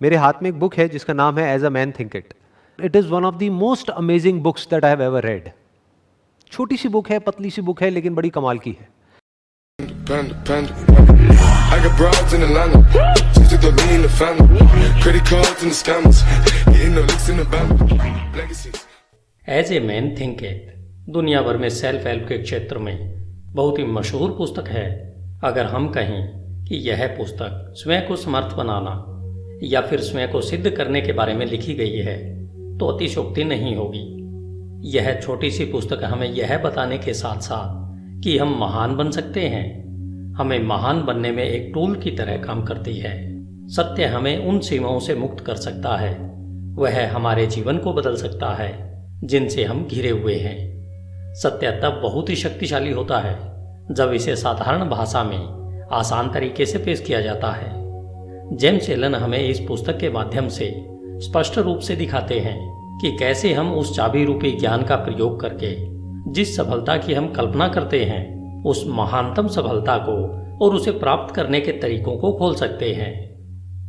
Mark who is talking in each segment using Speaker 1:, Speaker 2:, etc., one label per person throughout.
Speaker 1: मेरे हाथ में एक बुक है जिसका नाम है as a man think it. It is one of the most amazing books that I have ever read. छोटी सी बुक है, पतली सी बुक है, लेकिन बड़ी कमाल की है।
Speaker 2: I got broads in Atlanta, just to throw me in the family, credit cards and the scammers, getting no licks in the band, legacies.
Speaker 3: As a man think it दुनिया भर में सेल्फ हेल्प के क्षेत्र में बहुत ही मशहूर पुस्तक है। अगर हम कहें कि यह पुस्तक स्वयं को समर्थ बनाना या फिर स्वयं को सिद्ध करने के बारे में लिखी गई है तो अतिशयोक्ति नहीं होगी। यह छोटी सी पुस्तक हमें यह बताने के साथ साथ कि हम महान बन सकते हैं, हमें महान बनने में एक टूल की तरह काम करती है। सत्य हमें उन सीमाओं से मुक्त कर सकता है, वह हमारे जीवन को बदल सकता है जिनसे हम घिरे हुए हैं। सत्य तब बहुत ही शक्तिशाली होता है जब इसे साधारण भाषा में आसान तरीके से पेश किया जाता है। जेम्स एलन हमें इस पुस्तक के माध्यम से स्पष्ट रूप से दिखाते हैं कि कैसे हम उस चाबी रूपी ज्ञान का प्रयोग करके जिस सफलता की हम कल्पना करते हैं उस महानतम सफलता को और उसे प्राप्त करने के तरीकों को खोल सकते हैं।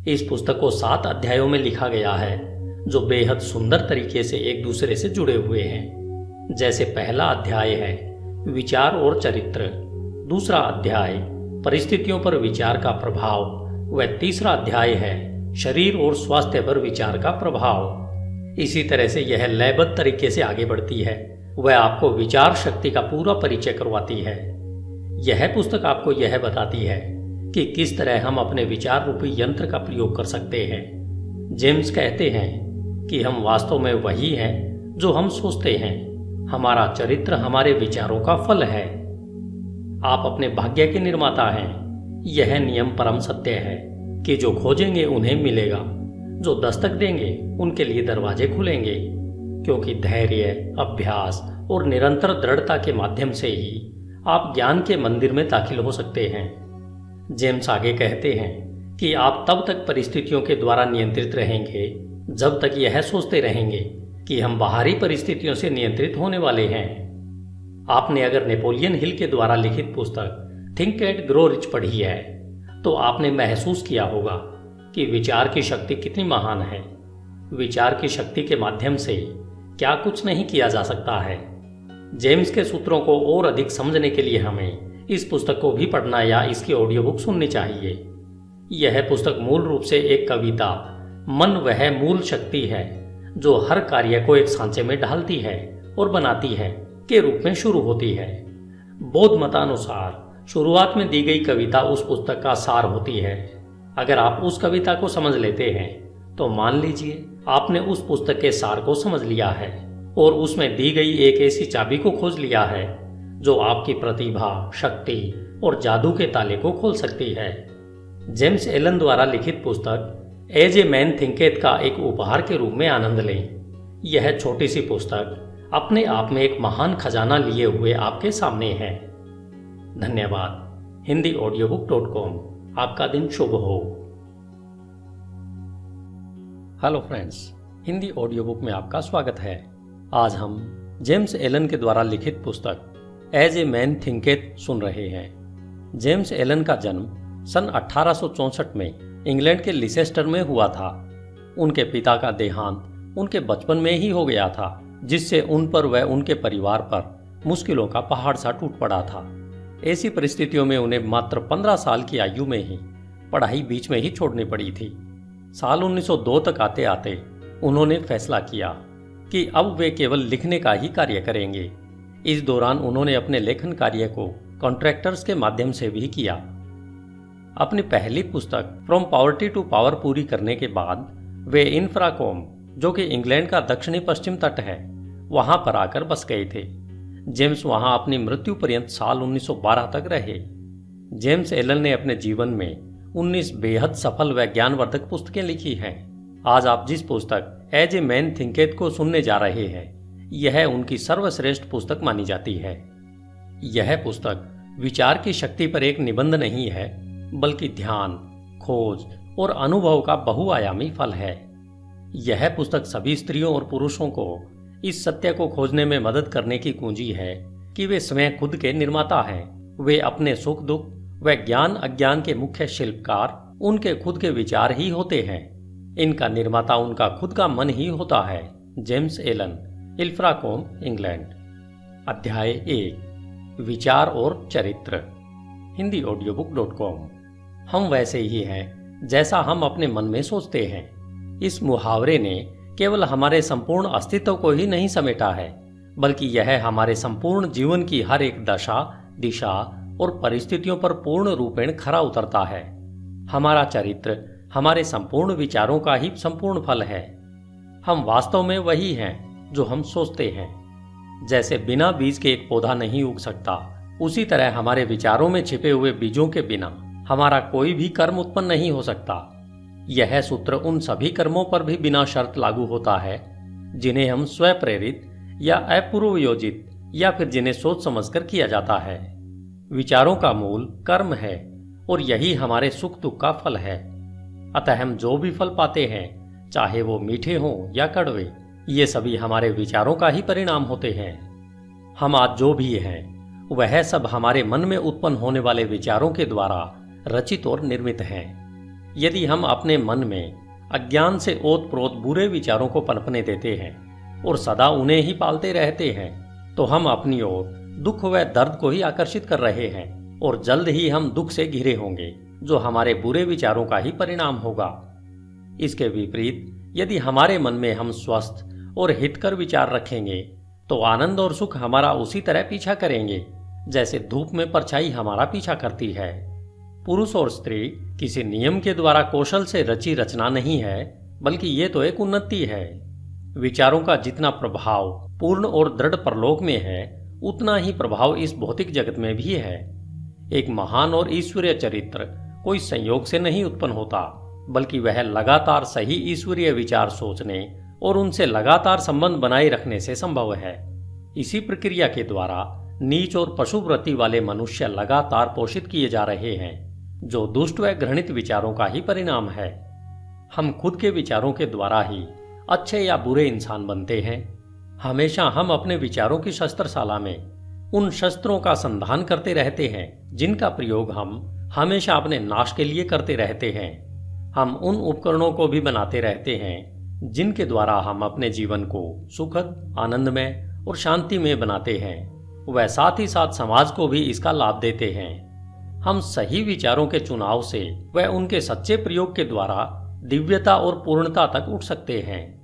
Speaker 3: इस पुस्तक को 7 अध्यायों में लिखा गया है जो बेहद सुंदर तरीके से एक दूसरे से जुड़े हुए हैं। जैसे पहला अध्याय है विचार और चरित्र, दूसरा अध्याय परिस्थितियों पर विचार का प्रभाव व तीसरा अध्याय है शरीर और स्वास्थ्य पर विचार का प्रभाव। इसी तरह से यह लयबद्ध तरीके से आगे बढ़ती है, वह आपको विचार शक्ति का पूरा परिचय करवाती है। यह पुस्तक आपको यह बताती है कि किस तरह हम अपने विचार रूपी यंत्र का प्रयोग कर सकते हैं। जेम्स कहते हैं कि हम वास्तव में वही हैं जो हम सोचते हैं। हमारा चरित्र हमारे विचारों का फल है। आप अपने भाग्य के निर्माता हैं। यह नियम परम सत्य है कि जो खोजेंगे उन्हें मिलेगा, जो दस्तक देंगे उनके लिए दरवाजे खुलेंगे, क्योंकि धैर्य, अभ्यास और निरंतर दृढ़ता के माध्यम से ही आप ज्ञान के मंदिर में दाखिल हो सकते हैं। जेम्स आगे कहते हैं कि आप तब तक परिस्थितियों के द्वारा नियंत्रित रहेंगे जब तक यह सोचते रहेंगे कि हम बाहरी परिस्थितियों से नियंत्रित होने वाले हैं। आपने अगर नेपोलियन हिल के द्वारा लिखित पुस्तक थिंक एंड ग्रो रिच पढ़ी है तो आपने महसूस किया होगा कि विचार की शक्ति कितनी महान है। विचार की शक्ति के माध्यम से क्या कुछ नहीं किया जा सकता है। जेम्स के सूत्रों को और अधिक समझने के लिए हमें इस पुस्तक को भी पढ़ना या इसकी ऑडियो बुक सुननी चाहिए। यह पुस्तक मूल रूप से एक कविता मन वह मूल शक्ति है जो हर कार्य को एक सांचे में ढालती है और बनाती है के रूप में शुरू होती है। बौद्ध मतानुसार शुरुआत में दी गई कविता उस पुस्तक का सार होती है। अगर आप उस कविता को समझ लेते हैं तो मान लीजिए आपने उस पुस्तक के सार को समझ लिया है और उसमें दी गई एक ऐसी चाबी को खोज लिया है जो आपकी प्रतिभा, शक्ति और जादू के ताले को खोल सकती है। जेम्स एलन द्वारा लिखित पुस्तक एज ए मैन थिंकेथ का एक उपहार के रूप में आनंद लें। यह छोटी सी पुस्तक अपने आप में एक महान खजाना लिए हुए आपके सामने है। धन्यवाद। HindiAudiobook.com। आपका दिन शुभ हो। Hello friends, Hindi audio book में आपका स्वागत है। आज हम जेम्स एलन के द्वारा लिखित पुस्तक एज ए मैन थिंकेथ सुन रहे हैं। जेम्स एलन का जन्म सन 1864 में इंग्लैंड के लिसेस्टर में हुआ था। उनके पिता का देहांत उनके बचपन में ही हो गया था, जिससे उन पर व उनके परिवार पर मुश्किलों का पहाड़ सा टूट पड़ा था। ऐसी परिस्थितियों में उन्हें मात्र 15 साल की आयु में ही पढ़ाई बीच में ही छोड़नी पड़ी थी। साल 1902 तक आते आते उन्होंने फैसला किया कि अब वे केवल लिखने का ही कार्य करेंगे। इस दौरान उन्होंने अपने लेखन कार्य को कॉन्ट्रैक्टर्स के माध्यम से भी किया। अपनी पहली पुस्तक फ्रॉम पॉवर्टी टू पावर पूरी करने के बाद वे इंफ्राकॉम, जो कि इंग्लैंड का दक्षिणी पश्चिम तट है, वहां पर आकर बस गए थे। जेम्स वहां अपनी मृत्यु पर्यंत साल 1912 तक रहे। जेम्स एलन ने अपने जीवन में 19 बेहद सफल व ज्ञानवर्धक पुस्तकें लिखी हैं। आज आप जिस पुस्तक एज ए मैन थिंकेथ को सुनने जा रहे हैं, यह उनकी सर्वश्रेष्ठ पुस्तक मानी जाती है। यह पुस्तक विचार की शक्ति पर एक निबंध नहीं है, बल्कि ध्यान, खोज और अनुभव का बहुआयामी फल है। यह पुस्तक सभी स्त्रियों और पुरुषों को इस सत्य को खोजने में मदद करने की कुंजी है कि वे स्वयं खुद के निर्माता हैं। वे अपने सुख दुख व ज्ञान अज्ञान के मुख्य शिल्पकार उनके खुद के विचार ही होते हैं। इनका निर्माता उनका खुद का मन ही होता है। James Allen, Ilfracombe, England. अध्याय 1, विचार और चरित्र, hindiaudiobook.com। हम वैसे ही हैं जैसा हम अपने मन में सोचते हैं। इस मुहावरे ने केवल हमारे संपूर्ण अस्तित्व को ही नहीं समेटा है, बल्कि यह हमारे संपूर्ण जीवन की हर एक दशा, दिशा और परिस्थितियों पर पूर्ण रूपेण खरा उतरता है। हमारा चरित्र हमारे संपूर्ण विचारों का ही संपूर्ण फल है। हम वास्तव में वही हैं जो हम सोचते हैं। जैसे बिना बीज के एक पौधा नहीं उग सकता, उसी तरह हमारे विचारों में छिपे हुए बीजों के बिना हमारा कोई भी कर्म उत्पन्न नहीं हो सकता। यह सूत्र उन सभी कर्मों पर भी बिना शर्त लागू होता है जिन्हें हम स्वप्रेरित या अपूर्वयोजित या फिर जिन्हें सोच समझकर किया जाता है। विचारों का मूल कर्म है और यही हमारे सुख दुख का फल है। अतः हम जो भी फल पाते हैं, चाहे वो मीठे हों या कड़वे, ये सभी हमारे विचारों का ही परिणाम होते हैं। हम आज जो भी हैं, वह सब हमारे मन में उत्पन्न होने वाले विचारों के द्वारा रचित और निर्मित हैं। यदि हम अपने मन में अज्ञान से ओत-प्रोत बुरे विचारों को पनपने देते हैं और सदा उन्हें ही पालते रहते हैं, तो हम अपनी ओर दुख व दर्द को ही आकर्षित कर रहे हैं और जल्द ही हम दुख से घिरे होंगे, जो हमारे बुरे विचारों का ही परिणाम होगा। इसके विपरीत यदि हमारे मन में हम स्वस्थ और हितकर विचार रखेंगे, तो आनंद और सुख हमारा उसी तरह पीछा करेंगे जैसे धूप में परछाई हमारा पीछा करती है। पुरुष और स्त्री किसी नियम के द्वारा कौशल से रची रचना नहीं है, बल्कि ये तो एक उन्नति है। विचारों का जितना प्रभाव पूर्ण और दृढ़ परलोक में है, उतना ही प्रभाव इस भौतिक जगत में भी है। एक महान और ईश्वरीय चरित्र कोई संयोग से नहीं उत्पन्न होता, बल्कि वह लगातार सही ईश्वरीय विचार सोचने और उनसे लगातार संबंध बनाए रखने से संभव है। इसी प्रक्रिया के द्वारा नीच और पशुवृत्ति वाले मनुष्य लगातार पोषित किए जा रहे हैं, जो दुष्ट व घृणित विचारों का ही परिणाम है। हम खुद के विचारों के द्वारा ही अच्छे या बुरे इंसान बनते हैं। हमेशा हम अपने विचारों की शस्त्रशाला में उन शस्त्रों का संधान करते रहते हैं जिनका प्रयोग हम हमेशा अपने नाश के लिए करते रहते हैं। हम उन उपकरणों को भी बनाते रहते हैं जिनके द्वारा हम अपने जीवन को सुखद, आनंदमय और शांति में बनाते हैं। वह साथ ही साथ समाज को भी इसका लाभ देते हैं। हम सही विचारों के चुनाव से व उनके सच्चे प्रयोग के द्वारा दिव्यता और पूर्णता तक उठ सकते हैं।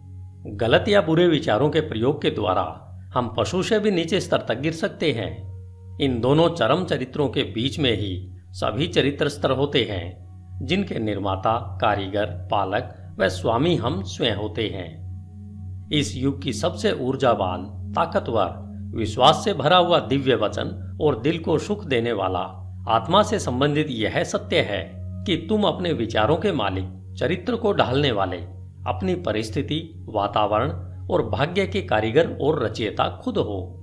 Speaker 3: गलत या बुरे विचारों के प्रयोग के द्वारा हम पशु से भी नीचे स्तर तक गिर सकते हैं। इन दोनों चरम चरित्रों के बीच में ही सभी चरित्र स्तर होते हैं, जिनके निर्माता, कारीगर, पालक व स्वामी हम स्वयं होते हैं। इस युग की सबसे ऊर्जावान, ताकतवर, विश्वास से भरा हुआ दिव्य वचन और दिल को सुख देने वाला आत्मा से संबंधित यह सत्य है कि तुम अपने विचारों के मालिक, चरित्र को ढालने वाले, अपनी परिस्थिति, वातावरण और भाग्य के कारीगर और रचयिता खुद हो।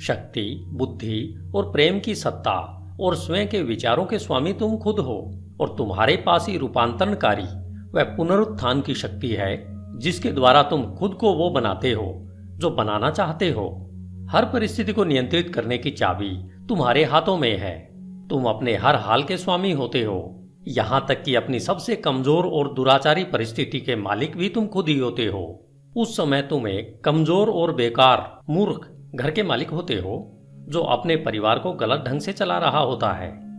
Speaker 3: शक्ति, बुद्धि और प्रेम की सत्ता और स्वयं के विचारों के स्वामी तुम खुद हो, और तुम्हारे पास ही रूपांतरणकारी व पुनरुत्थान की शक्ति है, जिसके द्वारा तुम खुद को वो बनाते हो जो बनाना चाहते हो। हर परिस्थिति को नियंत्रित करने की चाबी तुम्हारे हाथों में है। तुम अपने हर हाल के स्वामी होते हो, यहाँ तक कि अपनी सबसे कमजोर और दुराचारी परिस्थिति के मालिक भी तुम खुद ही होते हो। उस समय तुम एक कमजोर और बेकार, मूर्ख घर के मालिक होते हो, जो अपने परिवार को गलत ढंग से चला रहा होता है।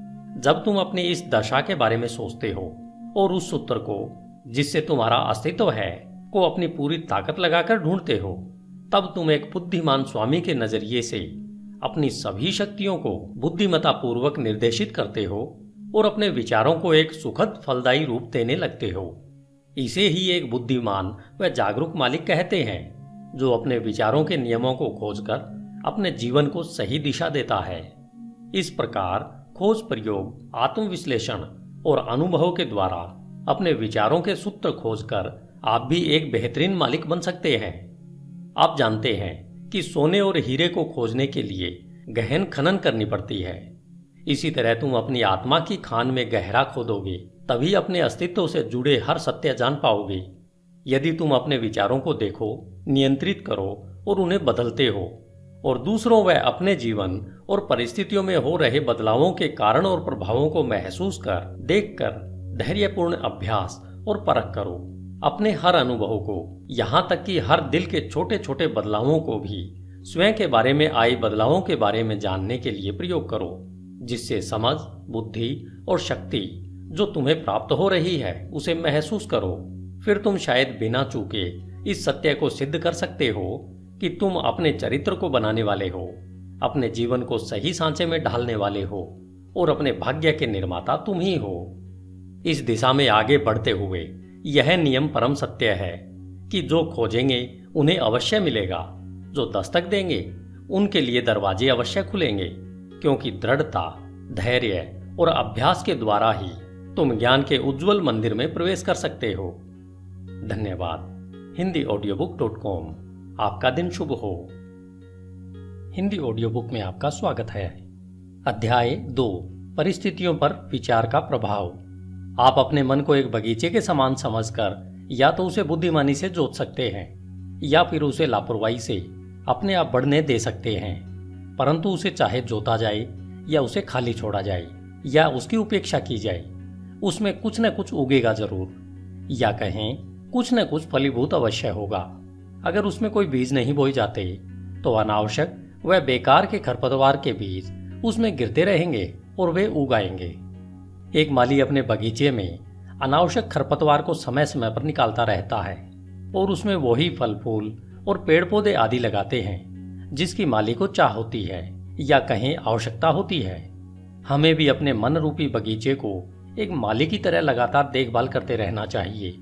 Speaker 3: जब तुम अपनी इस दशा के बारे में सोचते हो और उस सूत्र को, जिससे तुम्हारा अस्तित्व है, को अपनी पूरी ताकत लगाकर ढूंढते हो, तब तुम एक बुद्धिमान स्वामी के नजरिए से अपनी सभी शक्तियों को बुद्धिमत्ता पूर्वक निर्देशित करते हो और अपने विचारों को एक सुखद, फलदायी रूप देने लगते हो। इसे ही एक बुद्धिमान व जागरूक मालिक कहते हैं, जो अपने विचारों के नियमों को खोजकर अपने जीवन को सही दिशा देता है। इस प्रकार खोज, प्रयोग, आत्मविश्लेषण और अनुभव के द्वारा अपने विचारों के सूत्र खोजकर आप भी एक बेहतरीन मालिक बन सकते हैं। आप जानते हैं कि सोने और हीरे को खोजने के लिए गहन खनन करनी पड़ती है। इसी तरह तुम अपनी आत्मा की खान में गहरा खोदोगे, तभी अपने अस्तित्व से जुड़े हर सत्य जान पाओगे। यदि तुम अपने विचारों को देखो, नियंत्रित करो और उन्हें बदलते हो, और दूसरों व अपने जीवन और परिस्थितियों में हो रहे बदलावों के कारण और प्रभावों को महसूस कर, देखकर धैर्यपूर्ण अभ्यास और परख करो, अपने हर अनुभव को, यहाँ तक कि हर दिल के छोटे छोटे बदलावों को भी स्वयं के बारे में आए बदलावों के बारे में जानने के लिए प्रयोग करो, जिससे समझ, बुद्धि और शक्ति जो तुम्हें प्राप्त हो रही है उसे महसूस करो। फिर तुम शायद बिना चूके इस सत्य को सिद्ध कर सकते हो कि तुम अपने चरित्र को बनाने वाले हो, अपने जीवन को सही सांचे में ढालने वाले हो और अपने भाग्य के निर्माता तुम ही हो। इस दिशा में आगे बढ़ते हुए यह नियम परम सत्य है कि जो खोजेंगे उन्हें अवश्य मिलेगा, जो दस्तक देंगे उनके लिए दरवाजे अवश्य खुलेंगे, क्योंकि दृढ़ता, धैर्य और अभ्यास के द्वारा ही तुम ज्ञान के उज्जवल मंदिर में प्रवेश कर सकते हो। धन्यवाद। HindiAudiobook.com। आपका दिन शुभ हो। हिंदी ऑडियो बुक में आपका स्वागत है। अध्याय 2, परिस्थितियों पर विचार का प्रभाव। आप अपने मन को एक बगीचे के समान समझकर या तो उसे बुद्धिमानी से जोत सकते हैं या फिर उसे लापरवाही से अपने आप बढ़ने दे सकते हैं, परंतु उसे चाहे जोता जाए या उसे खाली छोड़ा जाए या उसकी उपेक्षा की जाए, उसमें कुछ न कुछ उगेगा जरूर, या कहें कुछ न कुछ फलीभूत अवश्य होगा। अगर उसमें कोई बीज नहीं बोए जाते तो अनावश्यक व बेकार के खरपतवार के बीज उसमें गिरते रहेंगे और वे उग आएंगे। एक माली अपने बगीचे में अनावश्यक खरपतवार को समय समय पर निकालता रहता है और उसमें वही फल फूल और पेड़ पौधे आदि लगाते हैं जिसकी माली को चाह होती है या कहें आवश्यकता होती है। हमें भी अपने मन रूपी बगीचे को एक माली की तरह लगातार देखभाल करते रहना चाहिए।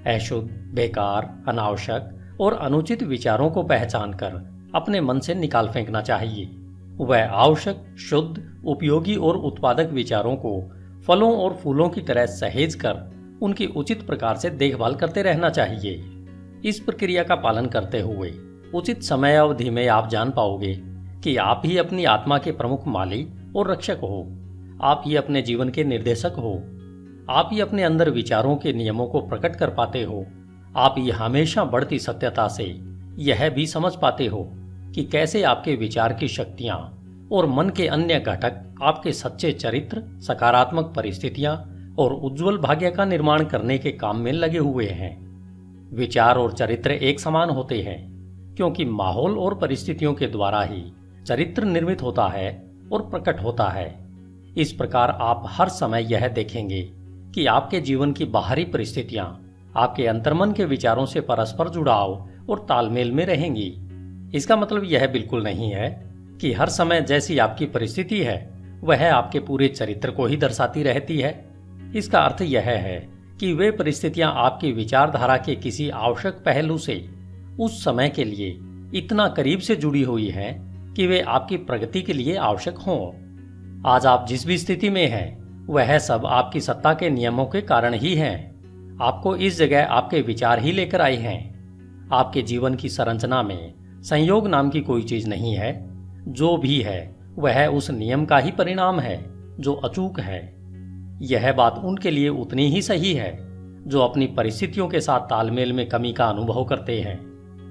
Speaker 3: अशुद्ध, बेकार, अनावश्यक और अनुचित विचारों को पहचान कर अपने मन से निकाल फेंकना चाहिए। वह आवश्यक, शुद्ध, उपयोगी और उत्पादक विचारों को फलों और फूलों की तरह सहेज कर उनकी उचित प्रकार से देखभाल करते रहना चाहिए। इस प्रक्रिया का पालन करते हुए उचित समय अवधि में आप जान पाओगे कि आप ही अपनी आत्मा के प्रमुख माली और रक्षक हो। आप ही अपने जीवन के निर्देशक हो। आप ही अपने अंदर विचारों के नियमों को प्रकट कर पाते हो। आप ही हमेशा बढ़ती सत्यता से यह भी समझ पाते हो कि कैसे आपके विचार की शक्तियां और मन के अन्य घटक आपके सच्चे चरित्र, सकारात्मक परिस्थितियां और उज्जवल भाग्य का निर्माण करने के काम में लगे हुए हैं। विचार और चरित्र एक समान होते हैं, क्योंकि माहौल और परिस्थितियों के द्वारा ही चरित्र निर्मित होता है और प्रकट होता है। इस प्रकार आप हर समय यह देखेंगे कि आपके जीवन की बाहरी परिस्थितियां आपके अंतर्मन के विचारों से परस्पर जुड़ाव और तालमेल में रहेंगी। इसका मतलब यह बिल्कुल नहीं है कि हर समय जैसी आपकी परिस्थिति है वह आपके पूरे चरित्र को ही दर्शाती रहती है। इसका अर्थ यह है कि वे परिस्थितियां आपकी विचारधारा के किसी आवश्यक पहलू से उस समय के लिए इतना करीब से जुड़ी हुई हैं कि वे आपकी प्रगति के लिए आवश्यक हों। आज आप जिस भी स्थिति में हैं वह सब आपकी सत्ता के नियमों के कारण ही हैं। आपको इस जगह आपके विचार ही लेकर आए हैं। आपके जीवन की संरचना में संयोग नाम की कोई चीज नहीं है। जो भी है वह उस नियम का ही परिणाम है जो अचूक है। यह बात उनके लिए उतनी ही सही है जो अपनी परिस्थितियों के साथ तालमेल में कमी का अनुभव करते हैं,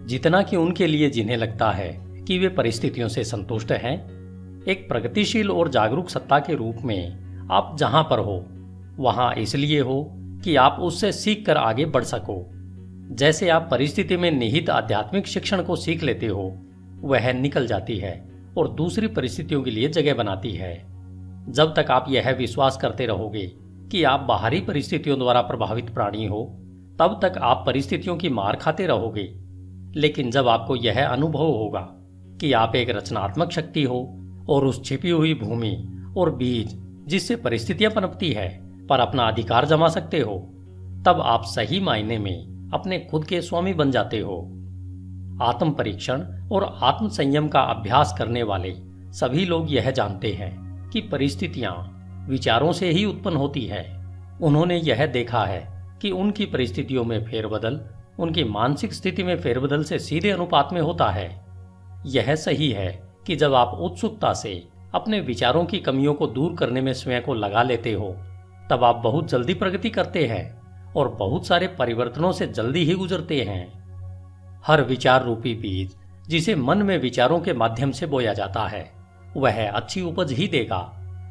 Speaker 3: जितना कि उनके लिए जिन्हें लगता है कि वे परिस्थितियों से संतुष्ट हैं। एक प्रगतिशील और जागरूक सत्ता के रूप में आप जहां पर हो वहां इसलिए हो कि आप उससे सीख कर आगे बढ़ सको। जैसे आप परिस्थिति में निहित आध्यात्मिक शिक्षण को सीख लेते हो, वह निकल जाती है और दूसरी परिस्थितियों के लिए जगह बनाती है। जब तक आप यह विश्वास करते रहोगे कि आप बाहरी परिस्थितियों द्वारा प्रभावित प्राणी हो, तब तक आप परिस्थितियों की मार खाते रहोगे। लेकिन जब आपको यह अनुभव होगा कि आप एक रचनात्मक शक्ति हो और उस छिपी हुई भूमि और बीज जिससे परिस्थितियां पनपती है पर अपना अधिकार जमा सकते हो, तब आप सही मायने में अपने खुद के स्वामी बन जाते हो। आत्म परीक्षण और आत्म संयम का अभ्यास करने वाले सभी लोग यह जानते हैं कि परिस्थितियां विचारों से ही उत्पन्न होती है। उन्होंने यह देखा है कि उनकी परिस्थितियों में फेरबदल उनकी मानसिक स्थिति में फेरबदल से सीधे अनुपात में होता है। यह सही है कि जब आप उत्सुकता से अपने विचारों की कमियों को दूर करने में स्वयं को लगा लेते हो, तब आप बहुत जल्दी प्रगति करते हैं और बहुत सारे परिवर्तनों से जल्दी ही गुजरते हैं। हर विचार रूपी बीज जिसे मन में विचारों के माध्यम से बोया जाता है, वह अच्छी उपज ही देगा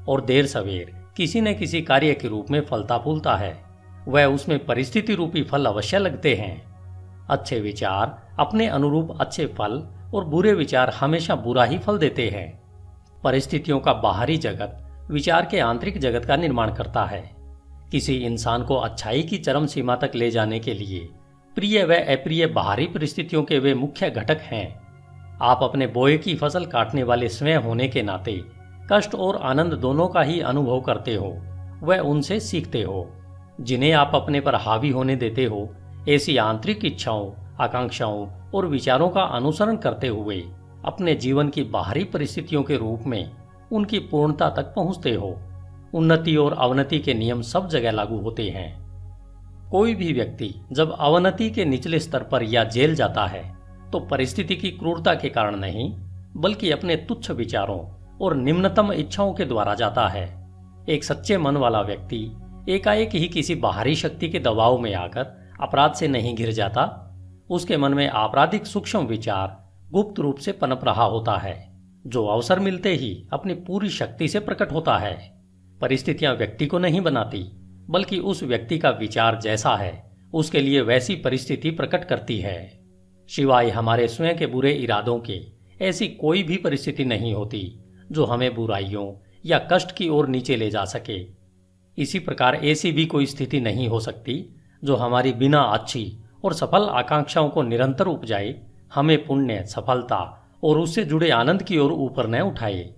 Speaker 3: और देर सवेर किसी न किसी कार्य के रूप में फलता फूलता है। वह उसमें परिस्थिति रूपी फल अवश्य लगते हैं। अच्छे विचार अपने अनुरूप अच्छे फल और बुरे विचार हमेशा बुरा ही फल देते हैं। परिस्थितियों का बाहरी जगत विचार के आंतरिक जगत का निर्माण करता है। किसी इंसान को अच्छाई की चरम सीमा तक ले जाने के लिए प्रिय व अप्रिय बाहरी परिस्थितियों के वे मुख्य घटक हैं। आप अपने बोए की फसल काटने वाले स्वयं होने के नाते कष्ट और आनंद दोनों का ही अनुभव करते हो व उनसे सीखते हो। जिन्हें आप अपने पर हावी होने देते हो, ऐसी आंतरिक इच्छाओं, आकांक्षाओं और विचारों का अनुसरण करते हुए अपने जीवन की बाहरी परिस्थितियों के रूप में उनकी पूर्णता तक पहुंचते हो। उन्नति और अवनति के नियम सब जगह लागू होते हैं। कोई भी व्यक्ति जब अवनति के निचले स्तर पर या जेल जाता है तो परिस्थिति की क्रूरता के कारण नहीं, बल्कि अपने तुच्छ विचारों और निम्नतम इच्छाओं के द्वारा जाता है। एक सच्चे मन वाला व्यक्ति एकाएक ही किसी बाहरी शक्ति के दबाव में आकर अपराध से नहीं घिर जाता। उसके मन में आपराधिक सूक्ष्म विचार गुप्त रूप से पनप रहा होता है, जो अवसर मिलते ही अपनी पूरी शक्ति से प्रकट होता है। परिस्थितियां व्यक्ति को नहीं बनाती, बल्कि उस व्यक्ति का विचार जैसा है उसके लिए वैसी परिस्थिति प्रकट करती है। सिवाय हमारे स्वयं के बुरे इरादों के ऐसी कोई भी परिस्थिति नहीं होती जो हमें बुराइयों या कष्ट की ओर नीचे ले जा सके। इसी प्रकार ऐसी भी कोई स्थिति नहीं हो सकती जो हमारी बिना अच्छी और सफल आकांक्षाओं को निरंतर उपजाए, हमें पुण्य, सफलता और उससे जुड़े आनंद की ओर ऊपर न उठाए।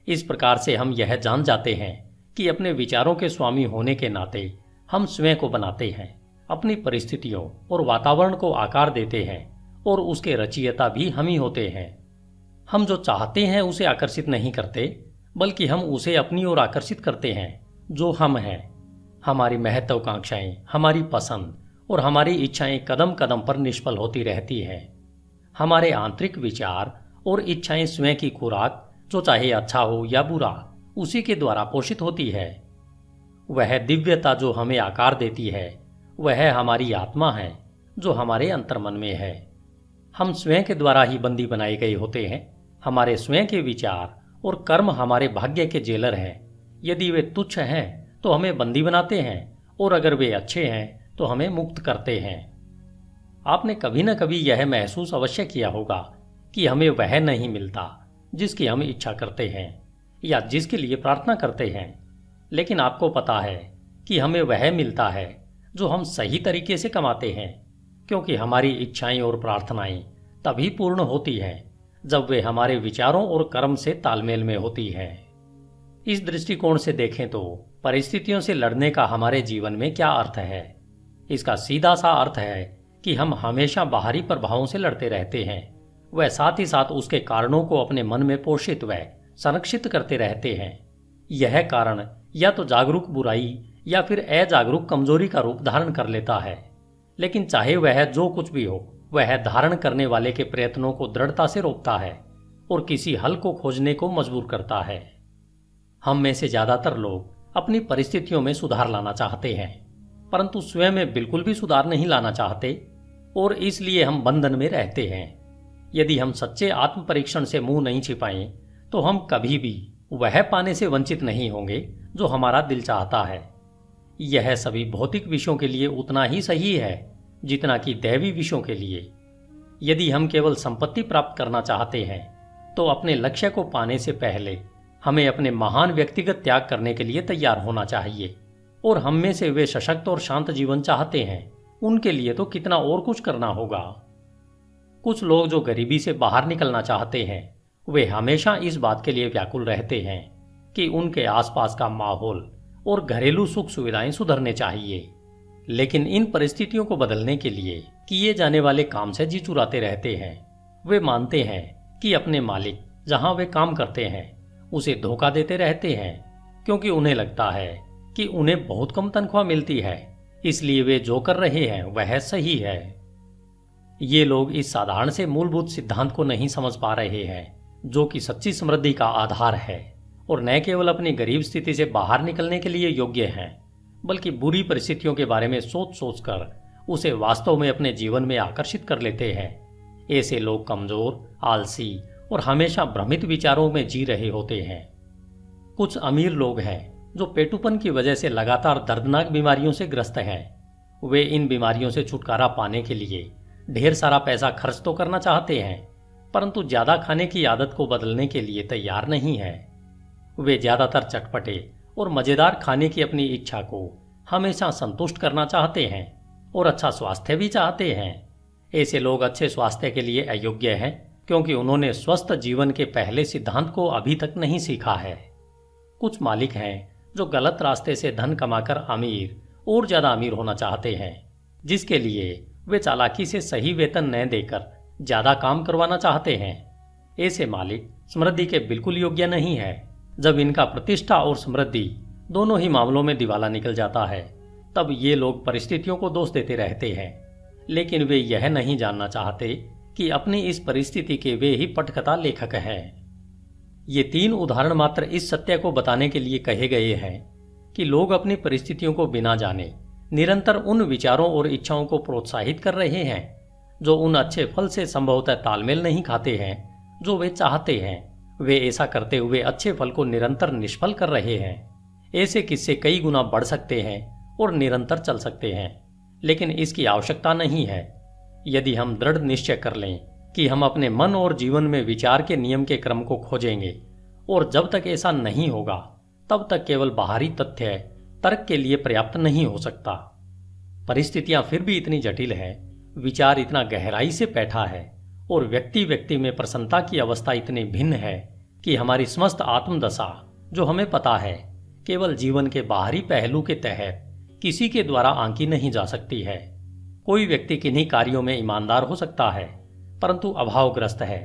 Speaker 3: इस प्रकार से हम यह जान जाते हैं कि अपने विचारों के स्वामी होने के नाते हम स्वयं को बनाते हैं, अपनी परिस्थितियों और वातावरण को आकार देते हैं और उसके रचयिता भी हम ही होते हैं। हम जो चाहते हैं उसे आकर्षित नहीं करते, बल्कि हम उसे अपनी ओर आकर्षित करते हैं जो हम हैं। हमारी महत्वाकांक्षाएं, हमारी पसंद और हमारी इच्छाएं कदम कदम पर निष्फल होती रहती हैं। हमारे आंतरिक विचार और इच्छाएं स्वयं की खुराक, जो चाहे अच्छा हो या बुरा, उसी के द्वारा पोषित होती है। वह दिव्यता जो हमें आकार देती है, वह हमारी आत्मा है जो हमारे अंतर्मन में है। हम स्वयं के द्वारा ही बंदी बनाए गए होते हैं। हमारे स्वयं के विचार और कर्म हमारे भाग्य के जेलर हैं। यदि वे तुच्छ हैं तो हमें बंदी बनाते हैं, और अगर वे अच्छे हैं तो हमें मुक्त करते हैं। आपने कभी न कभी यह महसूस अवश्य किया होगा कि हमें वह नहीं मिलता जिसकी हम इच्छा करते हैं या जिसके लिए प्रार्थना करते हैं, लेकिन आपको पता है कि हमें वह मिलता है जो हम सही तरीके से कमाते हैं, क्योंकि हमारी इच्छाएं और प्रार्थनाएं तभी पूर्ण होती हैं जब वे हमारे विचारों और कर्म से तालमेल में होती हैं। इस दृष्टिकोण से देखें तो परिस्थितियों से लड़ने का हमारे जीवन में क्या अर्थ है? इसका सीधा सा अर्थ है कि हम हमेशा बाहरी प्रभावों से लड़ते रहते हैं, वह साथ ही साथ उसके कारणों को अपने मन में पोषित व संरक्षित करते रहते हैं। यह कारण या तो जागरूक बुराई या फिर अजागरूक कमजोरी का रूप धारण कर लेता है, लेकिन चाहे वह जो कुछ भी हो, वह धारण करने वाले के प्रयत्नों को दृढ़ता से रोकता है और किसी हल को खोजने को मजबूर करता है। हम में से ज्यादातर लोग अपनी परिस्थितियों में सुधार लाना चाहते हैं, परंतु स्वयं में बिल्कुल भी सुधार नहीं लाना चाहते, और इसलिए हम बंधन में रहते हैं। यदि हम सच्चे आत्म परीक्षण से मुंह नहीं छिपाएं तो हम कभी भी वह पाने से वंचित नहीं होंगे जो हमारा दिल चाहता है। यह सभी भौतिक विषयों के लिए उतना ही सही है जितना कि दैवी विषयों के लिए। यदि हम केवल संपत्ति प्राप्त करना चाहते हैं तो अपने लक्ष्य को पाने से पहले हमें अपने महान व्यक्तिगत त्याग करने के लिए तैयार होना चाहिए, और हम में से वे सशक्त और शांत जीवन चाहते हैं, उनके लिए तो कितना और कुछ करना होगा। कुछ लोग जो गरीबी से बाहर निकलना चाहते हैं, वे हमेशा इस बात के लिए व्याकुल रहते हैं कि उनके आसपास का माहौल और घरेलू सुख सुविधाएं सुधरने चाहिए, लेकिन इन परिस्थितियों को बदलने के लिए किए जाने वाले काम से जी चुराते रहते हैं। वे मानते हैं कि अपने मालिक जहां वे काम करते हैं उसे धोखा देते रहते हैं, क्योंकि उन्हें लगता है कि उन्हें बहुत कम तनख्वाह मिलती है, इसलिए वे जो कर रहे हैं वह सही है। ये लोग इस साधारण से मूलभूत सिद्धांत को नहीं समझ पा रहे हैं, जो कि सच्ची समृद्धि का आधार है, और न केवल अपनी गरीब स्थिति से बाहर निकलने के लिए योग्य हैं, बल्कि बुरी परिस्थितियों के बारे में सोच सोचकर उसे वास्तव में अपने जीवन में आकर्षित कर लेते हैं। ऐसे लोग कमजोर, आलसी और हमेशा भ्रमित विचारों में जी रहे होते हैं। कुछ अमीर लोग हैं जो पेटूपन की वजह से लगातार दर्दनाक बीमारियों से ग्रस्त हैं। वे इन बीमारियों से छुटकारा पाने के लिए ढेर सारा पैसा खर्च तो करना चाहते हैं, परंतु ज्यादा खाने की आदत को बदलने के लिए तैयार नहीं है। वे ज्यादातर चटपटे और मजेदार खाने की अपनी इच्छा को हमेशा संतुष्ट करना चाहते हैं और अच्छा स्वास्थ्य भी चाहते हैं। ऐसे लोग अच्छे स्वास्थ्य के लिए अयोग्य हैं, क्योंकि उन्होंने स्वस्थ जीवन के पहले सिद्धांत को अभी तक नहीं सीखा है। कुछ मालिक हैं जो गलत रास्ते से धन कमाकर अमीर और ज्यादा अमीर होना चाहते हैं, जिसके लिए वे चालाकी से सही वेतन न देकर ज्यादा काम करवाना चाहते हैं। ऐसे मालिक समृद्धि के बिल्कुल योग्य नहीं है। जब इनका प्रतिष्ठा और समृद्धि दोनों ही मामलों में दिवाला निकल जाता है, तब ये लोग परिस्थितियों को दोष देते रहते हैं, लेकिन वे यह नहीं जानना चाहते कि अपनी इस परिस्थिति के वे ही पटकथा लेखक हैं। ये 3 उदाहरण मात्र इस सत्य को बताने के लिए कहे गए हैं कि लोग अपनी परिस्थितियों को बिना जाने निरंतर उन विचारों और इच्छाओं को प्रोत्साहित कर रहे हैं जो उन अच्छे फल से संभवतः तालमेल नहीं खाते हैं जो वे चाहते हैं। वे ऐसा करते हुए अच्छे फल को निरंतर निष्फल कर रहे हैं। ऐसे किस्से कई गुना बढ़ सकते हैं और निरंतर चल सकते हैं, लेकिन इसकी आवश्यकता नहीं है। यदि हम दृढ़ निश्चय कर लें कि हम अपने मन और जीवन में विचार के नियम के क्रम को खोजेंगे, और जब तक ऐसा नहीं होगा तब तक केवल बाहरी तथ्य तर्क के लिए पर्याप्त नहीं हो सकता। परिस्थितियां फिर भी इतनी जटिल है, विचार इतना गहराई से बैठा है और व्यक्ति व्यक्ति में प्रसन्नता की अवस्था इतनी भिन्न है कि हमारी समस्त आत्मदशा, जो हमें पता है, केवल जीवन के बाहरी पहलू के तहत किसी के द्वारा आंकी नहीं जा सकती है। कोई व्यक्ति किन्हीं कार्यों में ईमानदार हो सकता है परंतु अभावग्रस्त है,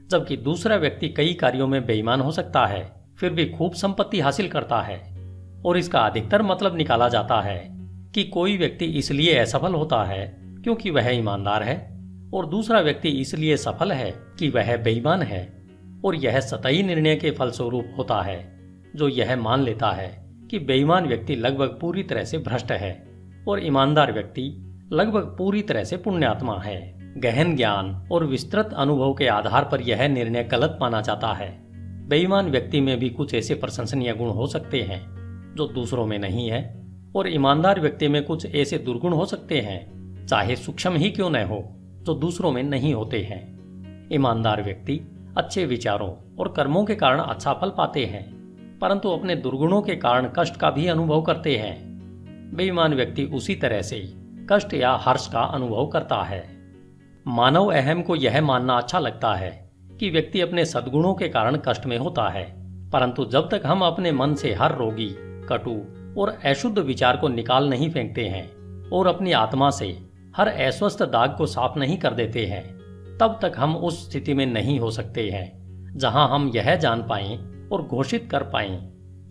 Speaker 3: जबकि दूसरा व्यक्ति कई कार्यों में बेईमान हो सकता है फिर भी खूब संपत्ति हासिल करता है। और इसका अधिकतर मतलब निकाला जाता है कि कोई व्यक्ति इसलिए असफल होता है क्योंकि वह ईमानदार है, और दूसरा व्यक्ति इसलिए सफल है कि वह बेईमान है। और यह सतही निर्णय के फलस्वरूप होता है, जो यह मान लेता है कि बेईमान व्यक्ति लगभग पूरी तरह से भ्रष्ट है और ईमानदार व्यक्ति लगभग पूरी तरह से पुण्यात्मा है। गहन ज्ञान और विस्तृत अनुभव के आधार पर यह निर्णय गलत माना जाता है। बेईमान व्यक्ति में भी कुछ ऐसे प्रशंसनीय गुण हो सकते हैं जो दूसरों में नहीं है, और ईमानदार व्यक्ति में कुछ ऐसे दुर्गुण हो सकते हैं, चाहे सूक्ष्म ही क्यों न हो, जो दूसरों में नहीं होते हैं। ईमानदार व्यक्ति अच्छे विचारों और कर्मों के कारण अच्छा फल पाते हैं, परंतु अपने दुर्गुणों के कारण कष्ट का भी अनुभव करते हैं। बेईमान व्यक्ति उसी तरह से कष्ट या हर्ष का अनुभव करता है। मानव अहम को यह मानना अच्छा लगता है कि व्यक्ति अपने सद्गुणों के कारण कष्ट में होता है, परंतु जब तक हम अपने मन से हर रोगी, कटु और अशुद्ध विचार को निकाल नहीं फेंकते हैं और अपनी आत्मा से हर अस्वस्थ दाग को साफ नहीं कर देते हैं, तब तक हम उस स्थिति में नहीं हो सकते हैं जहां हम यह जान पाएं और घोषित कर पाएं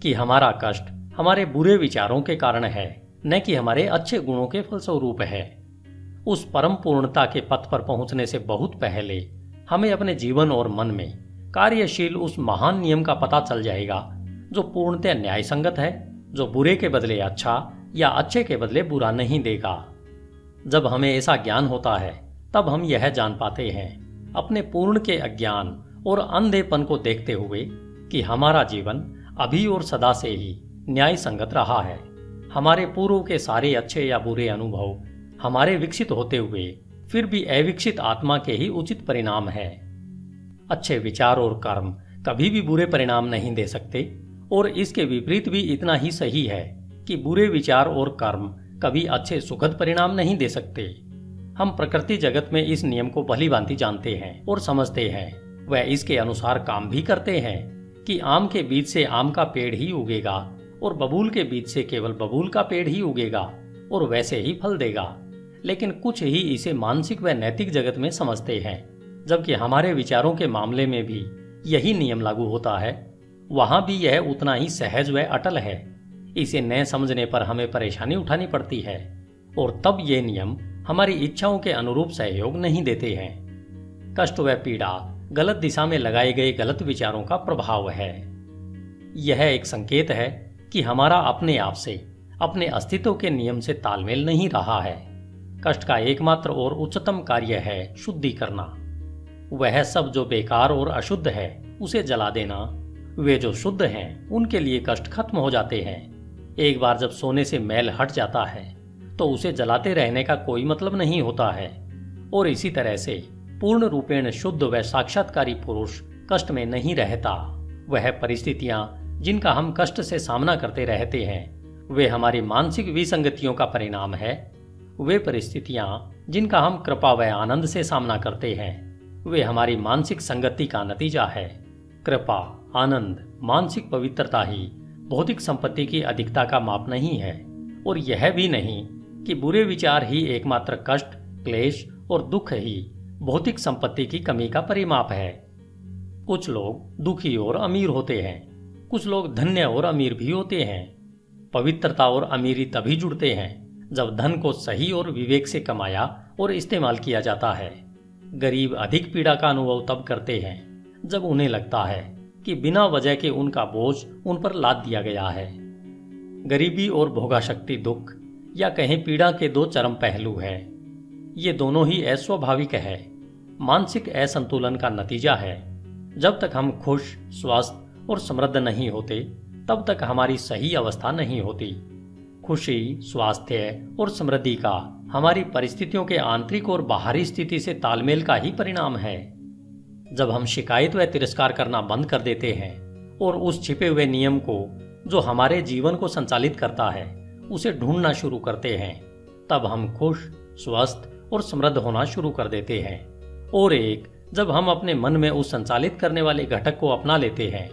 Speaker 3: कि हमारा कष्ट हमारे बुरे विचारों के कारण है, न कि हमारे अच्छे गुणों के फलस्वरूप है। उस परम पूर्णता के पथ पर पहुंचने से बहुत पहले हमें अपने जीवन और मन में कार्यशील उस महान नियम का पता चल जाएगा जो पूर्णतः न्याय संगत है, जो बुरे के बदले अच्छा या अच्छे के बदले बुरा नहीं देगा। जब हमें ऐसा ज्ञान होता है तब हम यह जान पाते हैं अपने पूर्ण के अज्ञान और अंधेपन को देखते हुए कि हमारा जीवन अभी और सदा से ही न्याय संगत रहा है। हमारे पूर्व के सारे अच्छे या बुरे अनुभव हमारे विकसित होते हुए फिर भी अविकसित आत्मा के ही उचित परिणाम है। अच्छे विचार और कर्म कभी भी बुरे परिणाम नहीं दे सकते, और इसके विपरीत भी इतना ही सही है कि बुरे विचार और कर्म कभी अच्छे सुखद परिणाम नहीं दे सकते। हम प्रकृति जगत में इस नियम को भलीभांति जानते हैं और समझते हैं। वह इसके अनुसार काम भी करते हैं कि आम के बीज से आम का पेड़ ही उगेगा और बबूल के बीज से केवल बबूल का पेड़ ही उगेगा और वैसे ही फल देगा। लेकिन कुछ ही इसे मानसिक व नैतिक जगत में समझते हैं, जबकि हमारे विचारों के मामले में भी यही नियम लागू होता है। वहां भी यह उतना ही सहज व अटल है। इसे न समझने पर हमें परेशानी उठानी पड़ती है, और तब ये नियम हमारी इच्छाओं के अनुरूप सहयोग नहीं देते हैं। कष्ट व पीड़ा गलत दिशा में लगाए गए गलत विचारों का प्रभाव है। यह एक संकेत है कि हमारा अपने आप से, अपने अस्तित्व के नियम से तालमेल नहीं रहा है। कष्ट का एकमात्र और उच्चतम कार्य है शुद्धि करना। वह सब जो बेकार और अशुद्ध है उसे जला देना, वे जो शुद्ध हैं उनके लिए कष्ट खत्म हो जाते हैं। एक बार जब सोने से मैल हट जाता है तो उसे जलाते रहने का कोई मतलब नहीं होता है। और इसी तरह से पूर्ण रूपेण शुद्ध व साक्षात्कारी पुरुष कष्ट में नहीं रहता। वह परिस्थितियां जिनका हम कष्ट से सामना करते रहते हैं वे हमारी मानसिक विसंगतियों का परिणाम है। वे परिस्थितियां जिनका हम कृपा व आनंद से सामना करते हैं वे हमारी मानसिक संगति का नतीजा है। कृपा, आनंद, मानसिक पवित्रता ही भौतिक संपत्ति की अधिकता का माप नहीं है, और यह भी नहीं कि बुरे विचार ही एकमात्र कष्ट, क्लेश और दुख ही भौतिक संपत्ति की कमी का परिमाप है। कुछ लोग दुखी और अमीर होते हैं, कुछ लोग धन्य और अमीर भी होते हैं। पवित्रता और अमीरी तभी जुड़ते हैं जब धन को सही और विवेक से कमाया और इस्तेमाल किया जाता है। गरीब अधिक पीड़ा का अनुभव तब करते हैं जब उन्हें लगता है कि बिना वजह के उनका बोझ उन पर लाद दिया गया है। गरीबी और भोगाशक्ति दुख या कहीं पीड़ा के दो चरम पहलू हैं। ये दोनों ही अस्वाभाविक है, मानसिक असंतुलन का नतीजा है। जब तक हम खुश, स्वस्थ और समृद्ध नहीं होते तब तक हमारी सही अवस्था नहीं होती। खुशी, स्वास्थ्य और समृद्धि का हमारी परिस्थितियों के आंतरिक और बाहरी स्थिति से तालमेल का ही परिणाम है। जब हम शिकायत व तिरस्कार करना बंद कर देते हैं और उस छिपे हुए नियम को जो हमारे जीवन को संचालित करता है उसे ढूंढना शुरू करते हैं, तब हम खुश, स्वस्थ और समृद्ध होना शुरू कर देते हैं। और जब हम अपने मन में उस संचालित करने वाले घटक को अपना लेते हैं